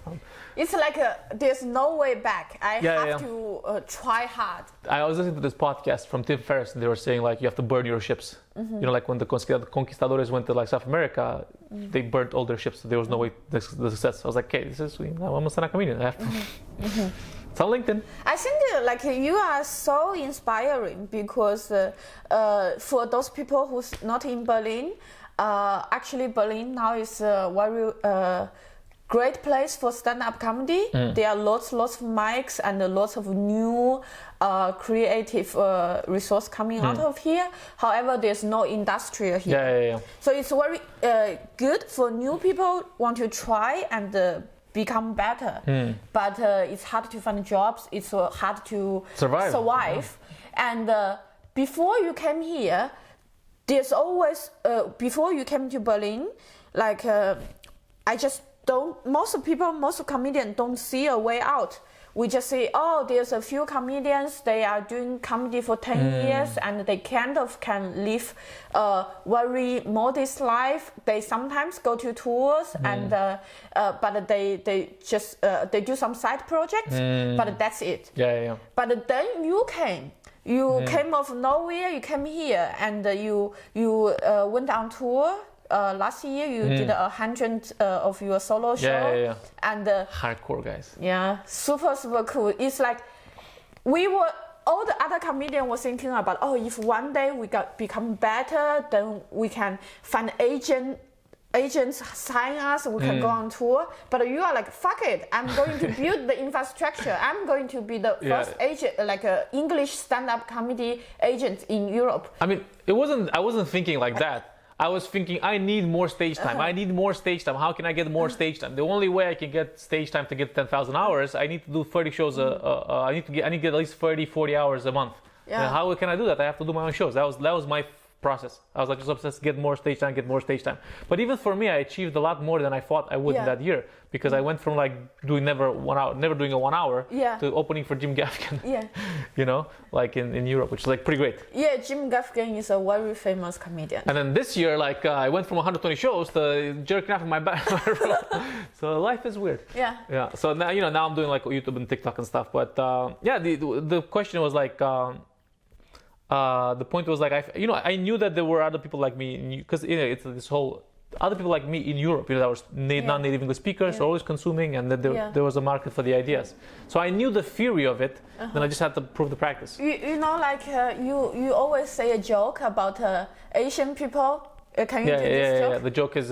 It's like there's no way back. I have to try hard. I was listening to this podcast from Tim Ferriss, and they were saying like you have to burn your ships. Like when the conquistadores went to like South America, they burnt all their ships. So there was no way the success. I was like, okay, I'm a stand-up comedian. I have to. It's on LinkedIn. I think like you are so inspiring because for those people who's not in Berlin, actually Berlin now is a very great place for stand-up comedy. There are lots of mics and lots of new creative resource coming out of here. However, there's no industry here. Yeah. So it's very good for new people want to try and become better, but it's hard to find jobs. It's hard to survive. And before you came here, there's always before you came to Berlin, like I just don't. Most comedians don't see a way out. We just say, oh, there's a few comedians, they are doing comedy for 10 years and they kind of can live a very modest life. They sometimes go to tours and but they just they do some side projects, but that's it. Yeah. But then you came of nowhere, you came here and you went on tour. Last year you did 100 of your solo show. Yeah. And hardcore guys. Yeah, super cool. It's like all the other comedians were thinking about, if one day we become better, then we can find agents sign us, we can go on tour. But you are like, fuck it, I'm going to build the infrastructure. I'm going to be the first agent, like a English stand-up comedy agent in Europe. I mean, I wasn't thinking like that. I was thinking, I need more stage time. I need more stage time. How can I get more stage time? The only way I can get stage time to get 10,000 hours, I need to do 30 shows. I need to get at least 30, 40 hours a month. Yeah. And how can I do that? I have to do my own shows. That was my process. I was like just obsessed, get more stage time. But even for me, I achieved a lot more than I thought I would in that year, because I went from like doing never doing a 1 hour to opening for Jim Gaffigan. Yeah. Like in Europe, which is like pretty great. Yeah, Jim Gaffigan is a very famous comedian. And then this year, like I went from 120 shows to jerking off in my back. So life is weird. Yeah. So now now I'm doing like YouTube and TikTok and stuff. But the question was like. The point was like I knew that there were other people like me, because it's this whole other people like me in Europe, that were non-native English speakers, are always consuming, and that there was a market for the ideas. So I knew the theory of it, then I just had to prove the practice. You always say a joke about Asian people. Can you do this joke? Yeah. The joke is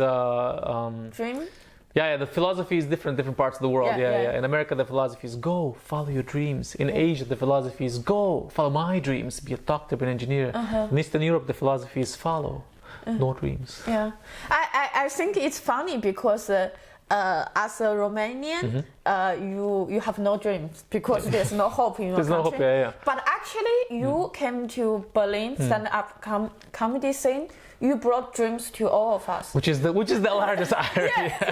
dream. Yeah, the philosophy is different parts of the world. Yeah. In America, the philosophy is go, follow your dreams. In Asia, the philosophy is go, follow my dreams, be a doctor, be an engineer. In Eastern Europe, the philosophy is follow, no dreams. Yeah, I think it's funny because as a Romanian, you have no dreams because there's no hope in your There's country. no hope, yeah. But actually, you came to Berlin, stand-up comedy scene. You brought dreams to all of us. Which is the largest irony.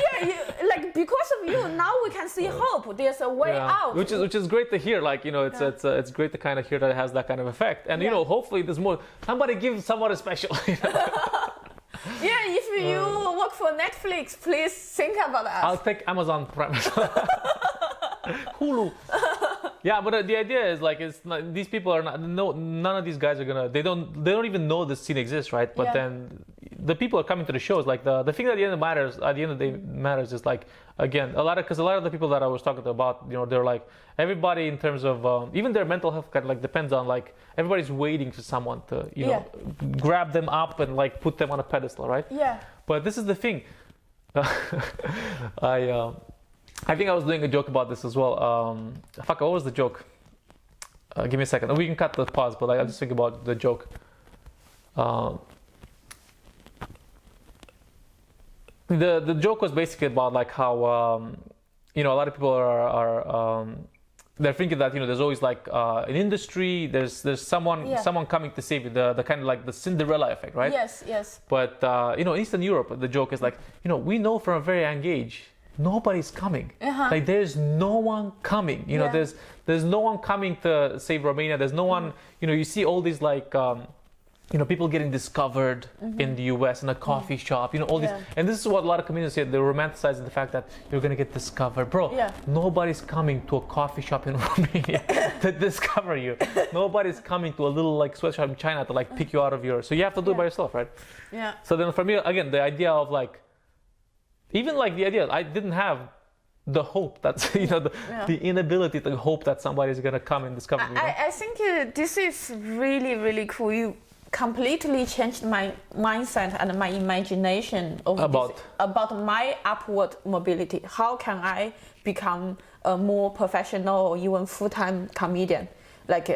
Like because of you, now we can see hope. There's a way out. Which is great to hear. Like it's great to kind of hear that it has that kind of effect. And hopefully there's more. Somebody give someone special. If you work for Netflix, please think about us. I'll take Amazon Prime. Hulu. Yeah, but the idea is like these people are not. No, none of these guys are gonna. They don't even know this scene exists, right? But then the people are coming to the shows. Like the thing at the end of the day matters is like again a lot of the people that I was talking about, they're like everybody in terms of even their mental health kind of like depends on like everybody's waiting for someone to grab them up and like put them on a pedestal, right? Yeah. But this is the thing. I think I was doing a joke about this as well. What was the joke? Give me a second. We can cut the pause, but I just think about the joke. The joke was basically about like how a lot of people are they're thinking that there's always like an industry. There's someone coming to save you. The kind of like the Cinderella effect, right? Yes. But in Eastern Europe, the joke is like we know from a very young age. Nobody's coming. Like there's no one coming. There's no one coming to save Romania. There's no one. You see all these like people getting discovered in the US in a coffee shop. All these, and this is what a lot of comedians say. They romanticize the fact that you're gonna get discovered, bro. Nobody's coming to a coffee shop in Romania to discover you. Nobody's coming to a little like sweatshop in China to like pick you out of your. So you have to do it by yourself, right? Yeah. So then for me again, the idea of like. Even like the idea, I didn't have the hope that's the inability to hope that somebody's gonna come and discover me. I think this is really, really cool. You completely changed my mindset and my imagination about my upward mobility. How can I become a more professional or even full-time comedian? Like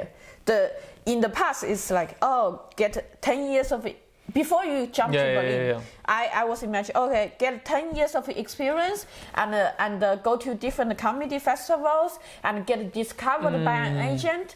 in the past, it's like get 10 years of. Before you jump to Berlin, I was imagining, okay, get 10 years of experience and go to different comedy festivals and get discovered by an agent,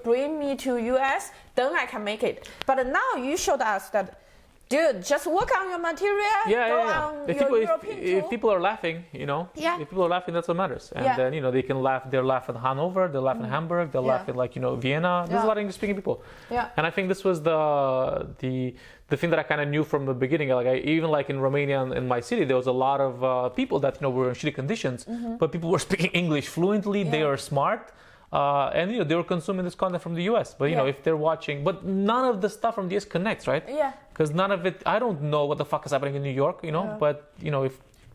bring me to US, then I can make it. But now you showed us that, dude, just work on your material, on your European tour. If people are laughing, if people are laughing, that's what matters. And then, they can laugh. They'll laugh in Hanover, they'll laugh in Hamburg, they'll laugh in Vienna. There's a lot of English-speaking people. Yeah. And I think this was the thing that I kind of knew from the beginning. Like even like in Romania, in my city, there was a lot of people that were in shitty conditions, but people were speaking English fluently. They are smart. And they were consuming this content from the US. But if they're watching, but none of the stuff from the US connects, right? Yeah. Because none of it, I don't know what the fuck is happening in New York, but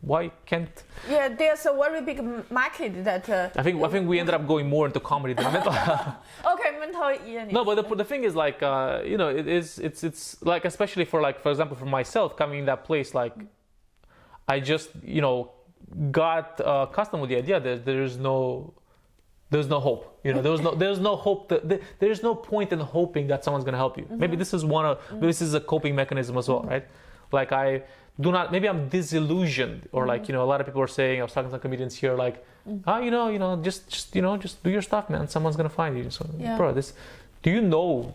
why can't? Yeah, there's a very big market that. I think we ended up going more into comedy than mental health. Okay, mental illness. No, but the thing is like it's like especially for example for myself coming in that place, like I just got accustomed with the idea that there's no hope. There's no hope. There's no point in hoping that someone's gonna help you. Maybe this is a coping mechanism as well, right? Like I do not. Maybe I'm disillusioned, or like a lot of people are saying. I was talking to some comedians here, like, just do your stuff, man. Someone's gonna find you. So, bro, do you know?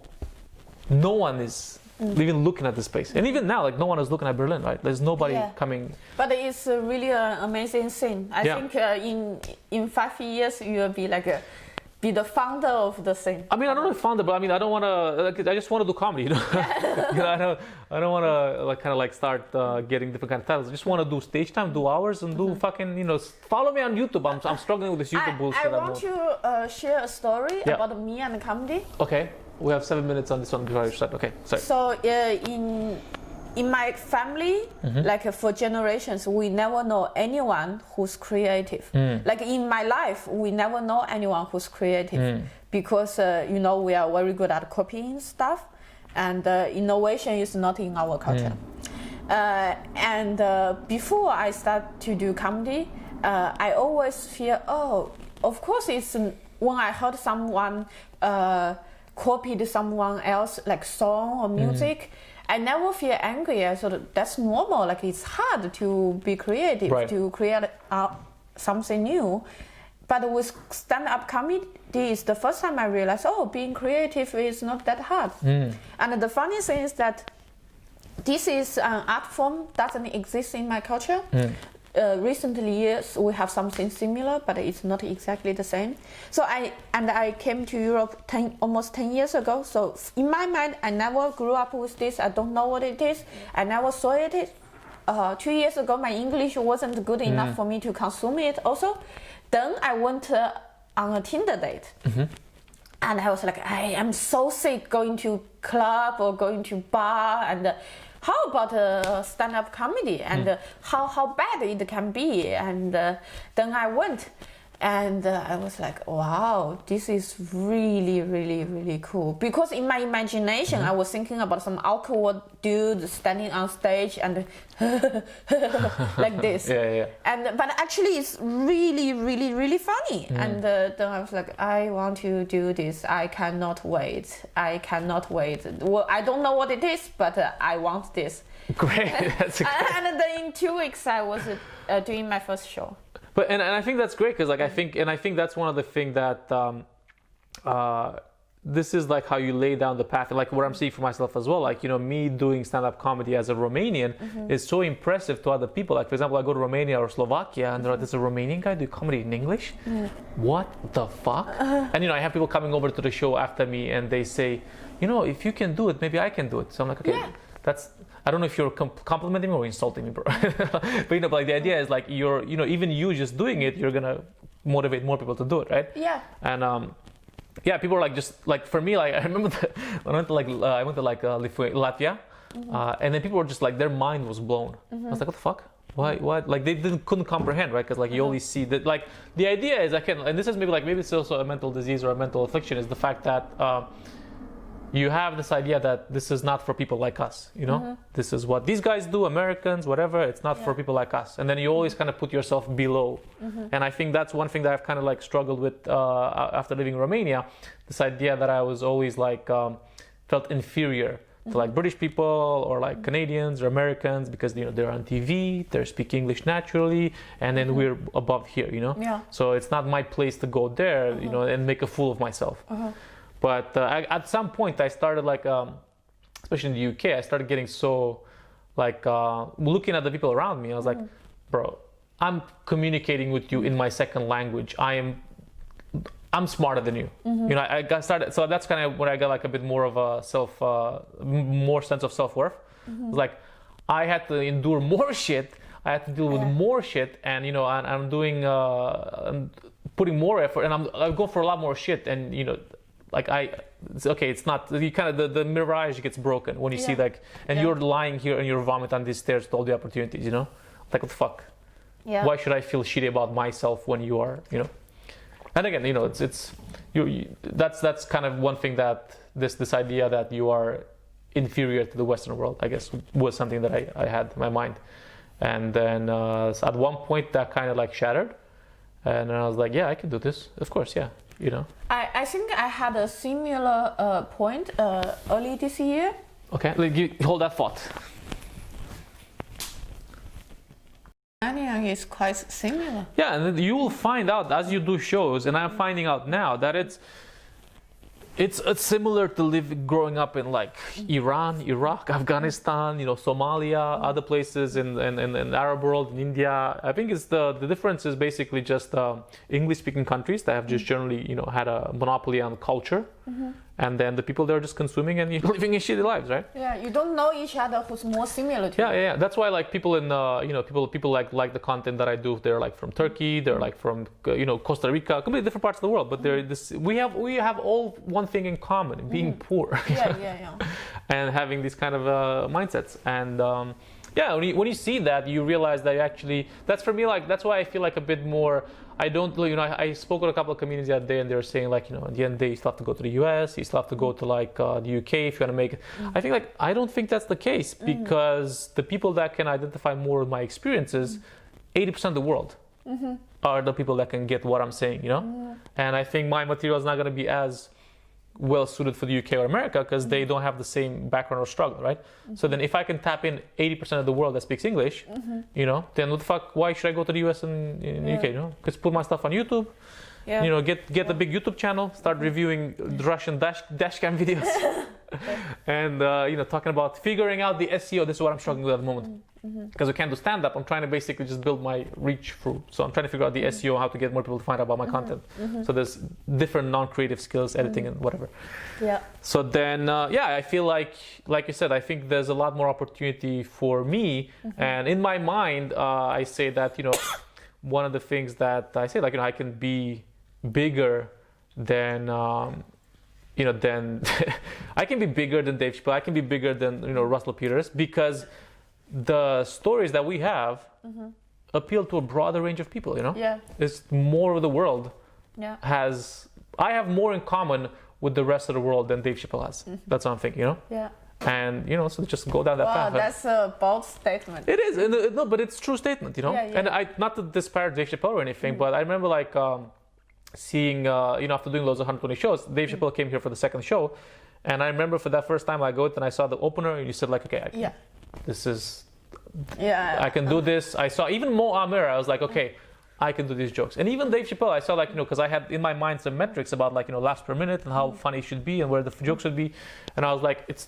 No one is even looking at this place, and even now, like no one is looking at Berlin, right? There's nobody coming. But it's really an amazing thing. I think in 5 years you will be like be the founder of the thing. I mean, I don't know if founder, but I mean, I don't want to. I just want to do comedy, I don't want to start getting different kind of titles. I just want to do stage time, do hours, and do fucking follow me on YouTube. I'm struggling with this YouTube bullshit. I want to share a story about me and comedy. Okay. We have 7 minutes on this one before I start. Okay, sorry. So in my family, like for generations, we never know anyone who's creative. Like in my life, we never know anyone who's creative because we are very good at copying stuff, and innovation is not in our culture. And before I start to do comedy, I always feel, of course, it's when I heard someone copied someone else like song or music, I never feel angry. I thought that's normal. Like it's hard to be creative, Right. to create something new. But with stand-up comedy, it's the first time I realized, oh, being creative is not that hard. And the funny thing is that this is an art form doesn't exist in my culture. Recently years we have something similar, but it's not exactly the same. So I came to Europe almost 10 years ago. So in my mind, I never grew up with this. I don't know what it is. I never saw it. 2 years ago, my English wasn't good enough for me to consume it also. Then I went on a Tinder date. And I was like, I am so sick going to club or going to bar, and how about stand-up comedy, and how bad it can be. And then I went, and I was like, wow, this is really, really, really cool. Because in my imagination, I was thinking about some awkward dude standing on stage and like this. But actually, it's really, really, really funny. And then I was like, I want to do this. I cannot wait. I cannot wait. Well, I don't know what it is, but I want this. Great. That's and then in 2 weeks, I was doing my first show. But and I think that's great, because like I think that's one of the things that this is like how you lay down the path, like what I'm seeing for myself as well. Like, you know, me doing stand-up comedy as a Romanian is so impressive to other people. Like, for example, I go to Romania or Slovakia and they're like, there's a Romanian guy doing comedy in English? What the fuck? And, you know, I have people coming over to the show after me and they say, you know, if you can do it, maybe I can do it. So I'm like, okay, that's... I don't know if you're complimenting me or insulting me, bro. But you know, like the idea is like you're, you know, even you just doing it, you're gonna motivate more people to do it, right? Yeah. And yeah, people are like, just like for me, like I remember when I went to Latvia, and then people were just like, their mind was blown. I was like, what the fuck? Why? Like they couldn't comprehend, right? Because like you only see that. Like the idea is, and this is maybe it's also a mental disease or a mental affliction, is the fact that. You have this idea that this is not for people like us, you know? This is what these guys do, Americans, whatever, it's not for people like us. And then you always kind of put yourself below. And I think that's one thing that I've kind of like struggled with after living in Romania, this idea that I was always like, felt inferior to like British people or like Canadians or Americans, because, you know, they're on TV, they speak English naturally, and then we're above here, you know? So it's not my place to go there, you know, and make a fool of myself. But at some point I started like, especially in the UK, I started getting so like, looking at the people around me, I was like, bro, I'm communicating with you in my second language. I'm smarter than you. You know, I got started, so that's kind of when I got like a bit more of a more sense of self-worth. Like I had to endure more shit. I had to deal with more shit, and you know, I'm doing, I'm putting more effort, and I go for a lot more shit, and you know, like it's not, you kind of, the mirage gets broken when you see like, and you're lying here and you're vomiting on these stairs with all the opportunities, you know, like what the fuck? Why should I feel shitty about myself when you are, you know? And again, you know, that's kind of one thing that this idea that you are inferior to the Western world, I guess, was something that I had in my mind. And then so at one point that kind of like shattered, and I was like, yeah, I can do this, of course, yeah. You know, I think I had a similar point early this year. Okay, hold that thought. Romania is quite similar. Yeah, and you will find out as you do shows, and I'm finding out now that it's similar to growing up in like Iran, Iraq, Afghanistan, you know, Somalia, other places in Arab world, in India. I think it's the difference is basically just English-speaking countries that have just generally, you know, had a monopoly on culture, and then the people there are just consuming and living in shitty lives, right? Yeah, you don't know each other who's more similar to you. Yeah. That's why like people in you know, people like the content that I do. They're like from Turkey, they're like from you know, Costa Rica, completely different parts of the world. But we have all one thing in common: being poor. And having these kind of mindsets. And yeah, when you see that, you realize that actually, that's for me, like, that's why I feel like a bit more, I don't, you know, I spoke with a couple of comedians the other day, and they were saying like, you know, at the end of the day, you still have to go to the US, you still have to go to like the UK if you want to make it. I think like, I don't think that's the case, because the people that can identify more with my experiences, 80% of the world are the people that can get what I'm saying, you know? And I think my material is not going to be as well suited for the UK or America because they don't have the same background or struggle, right? So then if I can tap in 80% of the world that speaks English, you know, then what the fuck, why should I go to the US and UK, you know? Because put my stuff on YouTube, you know, get a big YouTube channel, start reviewing Russian dash cam videos and, you know, talking about figuring out the SEO. This is what I'm struggling with at the moment. Because we can't do stand-up, I'm trying to basically just build my reach through. So I'm trying to figure out the SEO, how to get more people to find out about my content. So there's different non-creative skills, editing and whatever. Yeah. So then, yeah, I feel like you said, I think there's a lot more opportunity for me. And in my mind, I say that, you know, one of the things that I say, like, you know, I can be bigger than, you know, than I can be bigger than Dave Chappelle. I can be bigger than, you know, Russell Peters, because the stories that we have appeal to a broader range of people, you know? Yeah. It's more of the world Yeah. I have more in common with the rest of the world than Dave Chappelle has. That's what I'm thinking, you know? Yeah. And, you know, so just go down that path. Wow, that's a bold statement. It is, no, but it's a true statement, you know? Yeah, yeah. And I, not to disparage Dave Chappelle or anything, but I remember like seeing, you know, after doing those 120 shows, Dave Chappelle came here for the second show. And I remember for that first time I go and I saw the opener and you said like, okay, this is, I can do this. I saw even Mo Amer, I was like, okay, I can do these jokes. And even Dave Chappelle, I saw like, you know, because I had in my mind some metrics about like, you know, laughs per minute and how funny it should be and where the jokes should be. And I was like, it's,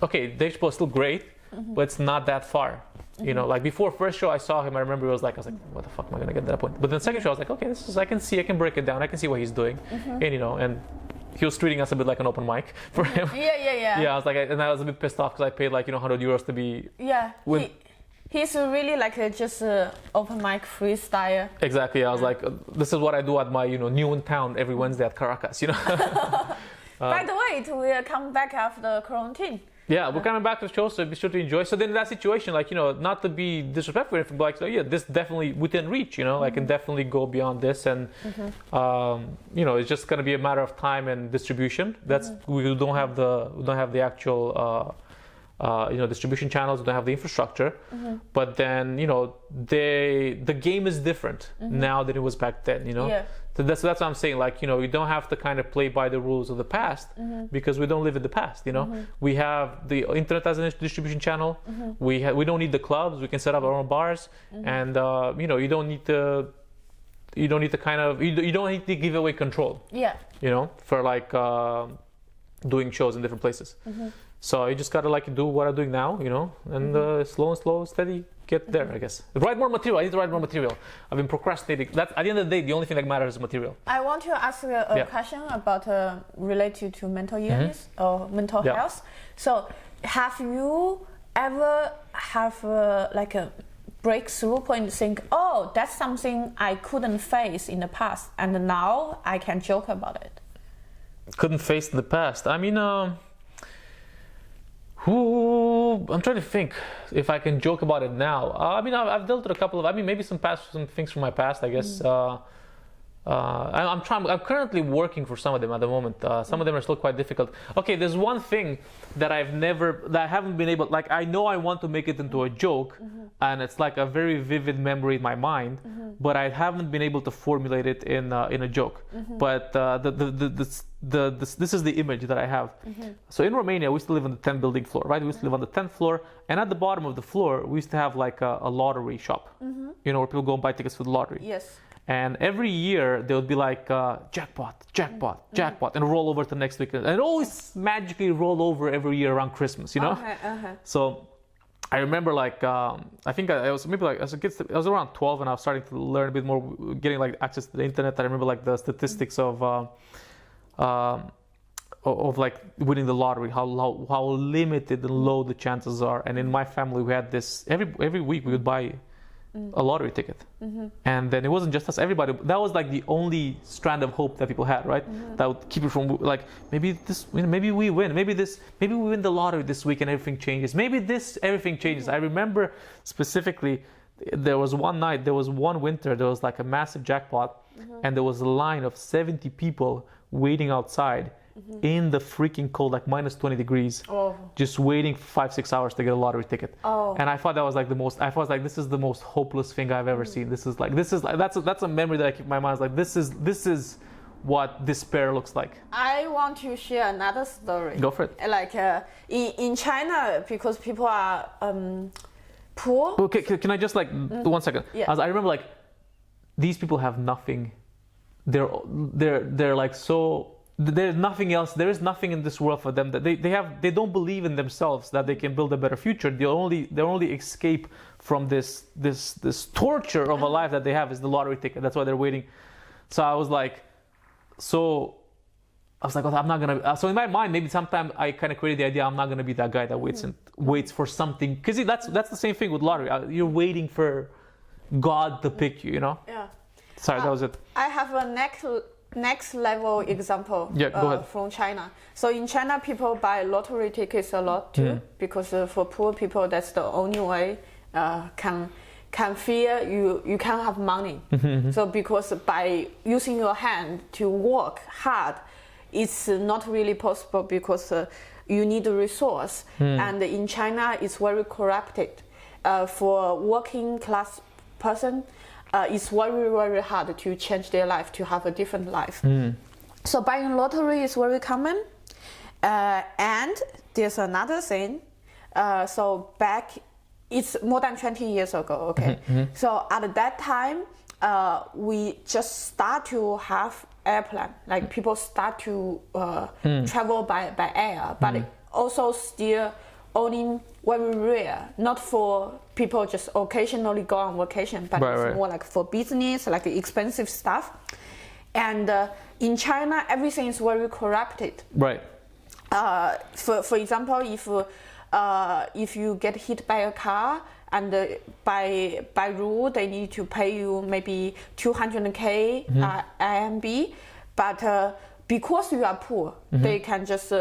okay, Dave Chappelle is still great, but it's not that far. You know, like before first show I saw him, I remember I was like, what the fuck am I gonna get to that point? But then second show I was like, okay, this is, I can break it down. I can see what he's doing. And, you know, and he was treating us a bit like an open mic for him. Yeah. Yeah, I was like, and I was a bit pissed off because I paid like, you know, €100 to be. Yeah. He's really like just open mic freestyle. Exactly. I was like, this is what I do at my, you know, new in town every Wednesday at Caracas, you know. By the way, it will come back after quarantine. Yeah, we're coming back to the show, so be sure to enjoy. So then in that situation, like, you know, not to be disrespectful or anything, but like, so yeah, this definitely within reach, you know, I can definitely go beyond this. And, you know, it's just going to be a matter of time and distribution. That's, we don't have the actual, you know, distribution channels, we don't have the infrastructure. But then, you know, the game is different now than it was back then, you know. Yeah. So that's what I'm saying. Like, you know, you don't have to kind of play by the rules of the past because we don't live in the past, you know. We have the internet as a distribution channel. We don't need the clubs. We can set up our own bars, and you know, you don't need to kind of you don't need to give away control. Yeah. You know, for like doing shows in different places. So you just gotta like do what I'm doing now, you know, and slow, steady, get there, I guess. Write more material. I need to write more material. I've been procrastinating. That's at the end of the day, the only thing that matters is material. I want to ask a question about related to mental illness or mental health. So, have you ever have like a breakthrough point to think, oh, that's something I couldn't face in the past, and now I can joke about it? Couldn't face in the past. I mean, I'm trying to think if I can joke about it now. I mean, I've dealt with a couple of. I mean, maybe some things from my past. I guess. I'm currently working for some of them at the moment. Some of them are still quite difficult. Okay, there's one thing that I haven't been able. Like, I know I want to make it into a joke, and it's like a very vivid memory in my mind, but I haven't been able to formulate it in a joke. But this is the image that I have. So in Romania, we used to live on the 10th building floor, right? We used to live on the 10th floor, and at the bottom of the floor, we used to have like a lottery shop. You know, where people go and buy tickets for the lottery. Yes. And every year there would be like jackpot, and roll over to the next week, and it always magically roll over every year around Christmas, you know. So I remember like I think I was maybe like as a kid, I was around 12, and I was starting to learn a bit more, getting like access to the internet. I remember like the statistics of like winning the lottery, how limited and low the chances are. And in my family, we had this every week we would buy a lottery ticket, and then it wasn't just us, everybody. That was like the only strand of hope that people had, right? That would keep it from like, maybe we win, maybe we win the lottery this week and everything changes, everything changes. I remember specifically there was one winter, there was like a massive jackpot, and there was a line of 70 people waiting outside in the freaking cold, like minus 20 degrees, just waiting for 5-6 hours to get a lottery ticket. And I thought that was like this is the most hopeless thing I've ever seen. That's a memory that I keep in my mind. Like, this is what despair looks like. I want to share another story. Go for it. Like in China, because people are poor. Okay, can I just like 1 second? Yeah. As I remember, like these people have nothing. They're like so. There's nothing else. There is nothing in this world for them that they don't believe in themselves that they can build a better future. Their only escape from this torture of a life that they have is the lottery ticket. That's why they're waiting. So I was like, well, I'm not gonna. So in my mind, maybe sometime I kind of created the idea I'm not gonna be that guy that waits for something, because that's the same thing with lottery. You're waiting for God to pick you. You know. Yeah. Sorry, that was it. I have a next level example go ahead. from China. So in China, people buy lottery tickets a lot too, because for poor people, that's the only way can feel you can't have money. So because by using your hand to work hard, it's not really possible, because you need a resource. And in China, it's very corrupted. For working class person, it's very, very hard to change their life, to have a different life. So buying lottery is very common. And there's another thing. So back, it's more than 20 years ago, okay? So at that time, we just start to have airplane. Like people start to travel by air, but it also still only very rare, not for people just occasionally go on vacation, but it's more like for business, like expensive stuff. And in China, everything is very corrupted. Right. For example, if you get hit by a car, and by rule they need to pay you maybe 200k RMB, but because you are poor, they can just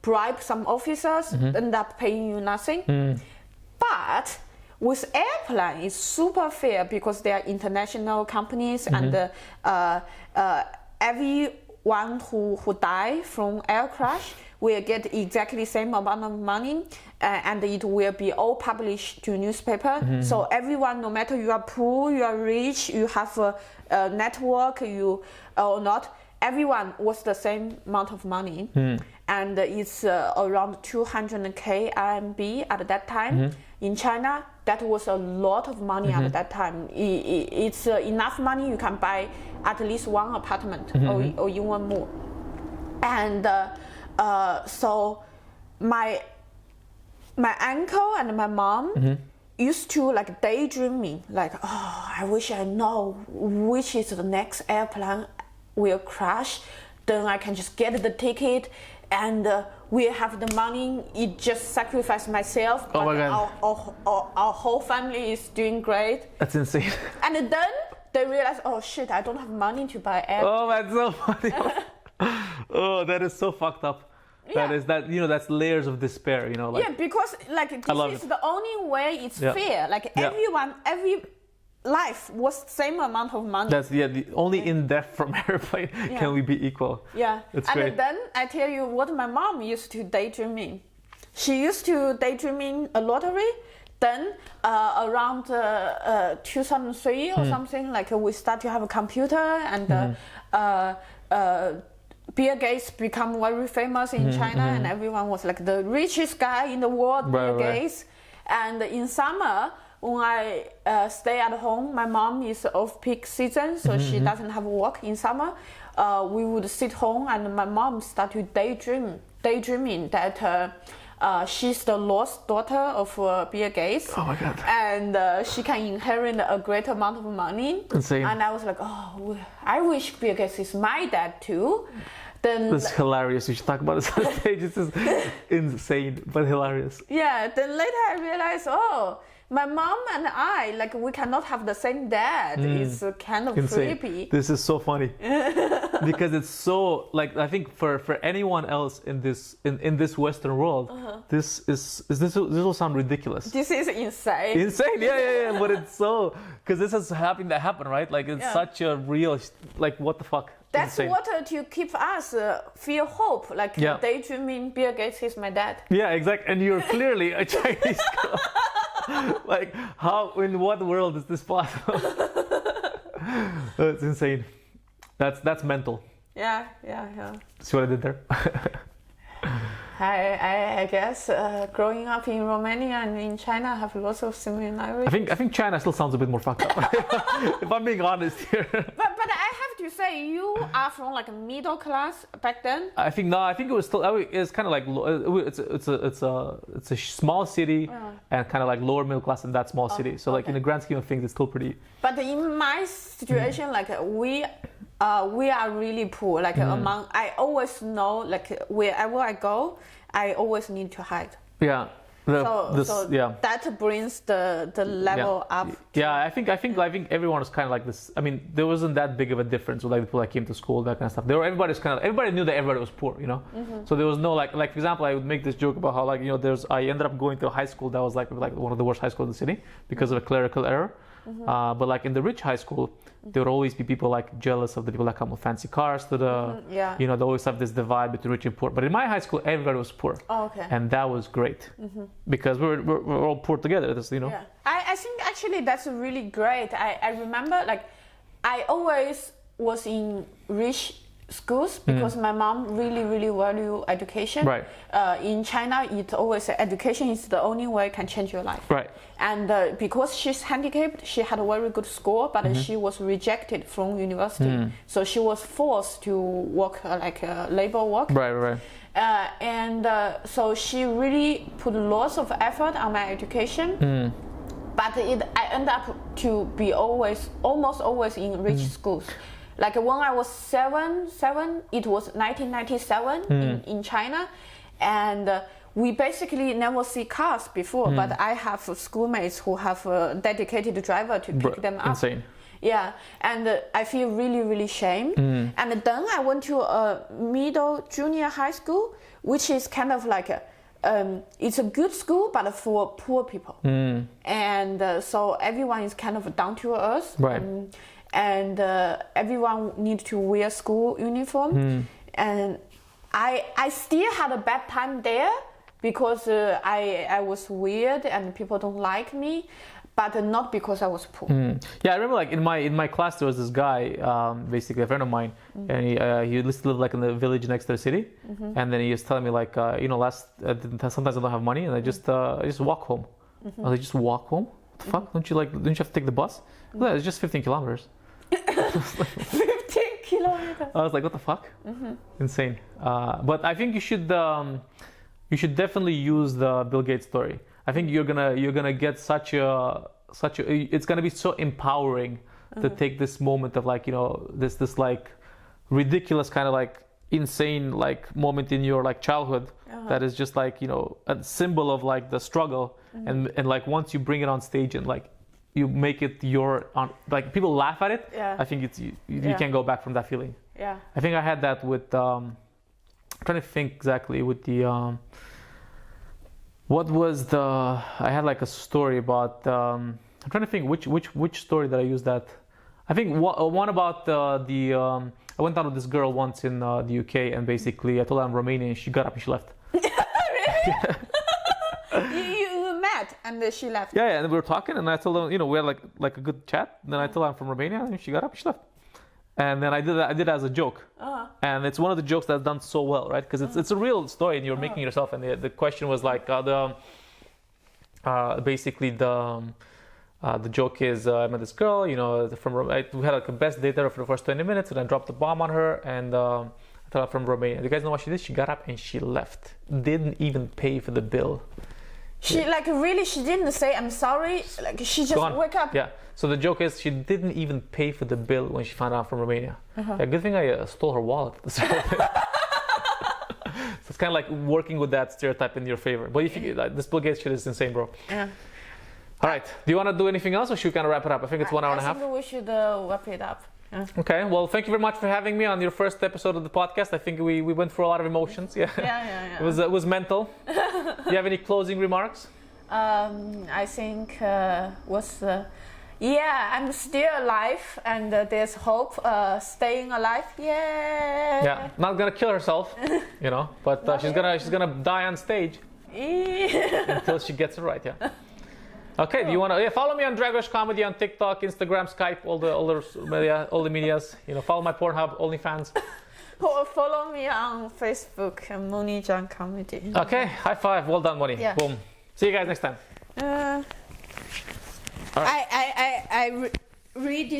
bribe some officers, end up paying you nothing. But with airplane, it's super fair, because they are international companies, and everyone who die from air crash will get exactly the same amount of money, and it will be all published to newspaper. So everyone, no matter you are poor, you are rich, you have a network, you or not, everyone was the same amount of money. And it's around 200k RMB at that time. In China, that was a lot of money at that time. It's enough money you can buy at least one apartment, or even more. And so my uncle and my mom used to like daydreaming, like, oh, I wish I know which is the next airplane will crash, then I can just get the ticket, and we have the money. It just sacrifice myself, but our whole family is doing great. That's insane. And then they realize, oh shit, I don't have money to buy air. Oh, that's so funny. Oh, that is so fucked up. That's layers of despair, like. Yeah, because like this is the only way it's fair. Like every life was the same amount of money. That's only in death from airplane can we be equal. Yeah, it's and great. Then I tell you what my mom used to daydreaming. She used to daydreaming a lottery. Then around 2003 or something, like we start to have a computer, and Bill Gates become very famous in China, and everyone was like the richest guy in the world, Bill Gates. And in summer, when I stay at home, my mom is off-peak season, so she doesn't have work in summer. We would sit home, and my mom started daydreaming that she's the lost daughter of Bill Gates. Oh my God. And she can inherit a great amount of money. Insane. And I was like, oh, I wish Bill Gates is my dad too. Then that's hilarious. You should talk about this on stage. This is insane, but hilarious. Yeah, then later I realized, oh, my mom and I, like, we cannot have the same dad. It's kind of insane. creepy. This is so funny. Because it's so, like, I think for anyone else in this Western world, this will sound ridiculous. This is insane. Insane, yeah. But it's so, because this is having that happen, right? Like, it's such a real, like, what the fuck? That's insane. What to keep us feel hope, like daydreaming Bill Gates is my dad. Yeah, exactly. And you're clearly a Chinese girl. Like, how, in what world is this possible? It's insane. That's mental. Yeah. See what I did there? I guess growing up in Romania and in China have lots of similarities. I think China still sounds a bit more fucked up. If I'm being honest here. But I have to say, you are from like a middle class back then. I think it was still. It's kind of like it's a small city and kind of like lower middle class in that small city. So like in the grand scheme of things, it's still pretty. But in my situation, like we are really poor. Like I always know, like wherever I go, I always need to hide. Yeah. That brings the level up. Yeah, I think everyone was kind of like this. I mean, there wasn't that big of a difference with like the people that came to school, that kind of stuff. Everybody knew that everybody was poor, you know. So there was no like for example, I would make this joke about how like, you know, I ended up going to a high school that was like one of the worst high schools in the city because of a clerical error. But like in the rich high school, there would always be people like jealous of the people that come with fancy cars to the, you know, they always have this divide between rich and poor. But in my high school, everybody was poor. Oh, okay. And that was great because we're all poor together, you know. Yeah. I think actually that's really great. I remember like I always was in rich schools because my mom really value education. Right. In China, it's always education is the only way can change your life. Right. And because she's handicapped, she had a very good score, but she was rejected from university. So she was forced to work like labor work. Right. So she really put lots of effort on my education. But I end up to be almost always in rich schools. Like when I was seven, it was 1997 in China, and we basically never see cars before. But I have schoolmates who have a dedicated driver to pick them up. Insane. Yeah, and I feel really shame. And then I went to a middle junior high school, which is kind of like it's a good school, but for poor people. And so everyone is kind of down to earth. Right. And everyone needs to wear school uniform. And I still had a bad time there because I was weird and people don't like me, but not because I was poor. Yeah, I remember like in my class there was this guy, basically a friend of mine, and he used to live like in the village next to the city, and then he was telling me like, you know, sometimes I don't have money and I just walk home. I was like, just walk home? What the fuck? Don't you have to take the bus? No, it's just 15 kilometers. 15 kilometers. I was like, what the fuck? Insane. But I think you should definitely use the Bill Gates story. I think you're gonna get such a it's gonna be so empowering to take this moment of like, you know, this like ridiculous kind of like insane like moment in your like childhood that is just like, you know, a symbol of like the struggle, and like once you bring it on stage and like you make it like people laugh at it. I think it's you can't go back from that feeling. I think I had that with I'm trying to think exactly with the I had like a story about I'm trying to think which story that I used that. I think one about I went out with this girl once in the UK, and basically I told her I'm Romanian, and she got up and she left. Really? You met and she left. Yeah, and we were talking, and I told her, you know, we had like a good chat. And then I told her I'm from Romania, and she got up and she left. And then I did it as a joke, and it's one of the jokes that's done so well, right? Because it's a real story, and you're making yourself. And the question was like basically the joke is I met this girl, you know, we had like a best date there for the first 20 minutes, and I dropped the bomb on her, and I told her from Romania. You guys know what she did? She got up and she left. Didn't even pay for the bill. She like really, she didn't say I'm sorry. Like she just wake up. Yeah. So the joke is she didn't even pay for the bill when she found out I'm from Romania. Yeah, good thing I stole her wallet. So it's kind of like working with that stereotype in your favor. But if you, this Bill Gates shit is insane, bro. Yeah. All right. Do you want to do anything else, or should we kind of wrap it up? I think it's 1 hour and a half. I think we should wrap it up. Yeah. Okay. Well, thank you very much for having me on your first episode of the podcast. I think we went through a lot of emotions. Yeah. It was mental. Do you have any closing remarks? I think I'm still alive, and there's hope. Staying alive, Yeah, not gonna kill herself, you know, but she's gonna die on stage until she gets it right. Yeah. Okay, do you want to follow me on Dragos Comedy on TikTok, Instagram, Skype, all the medias. You know, follow my Pornhub, OnlyFans. Or follow me on Facebook, Moni John Comedy. Okay, high five. Well done, Moni. Yeah. Boom. See you guys next time. I read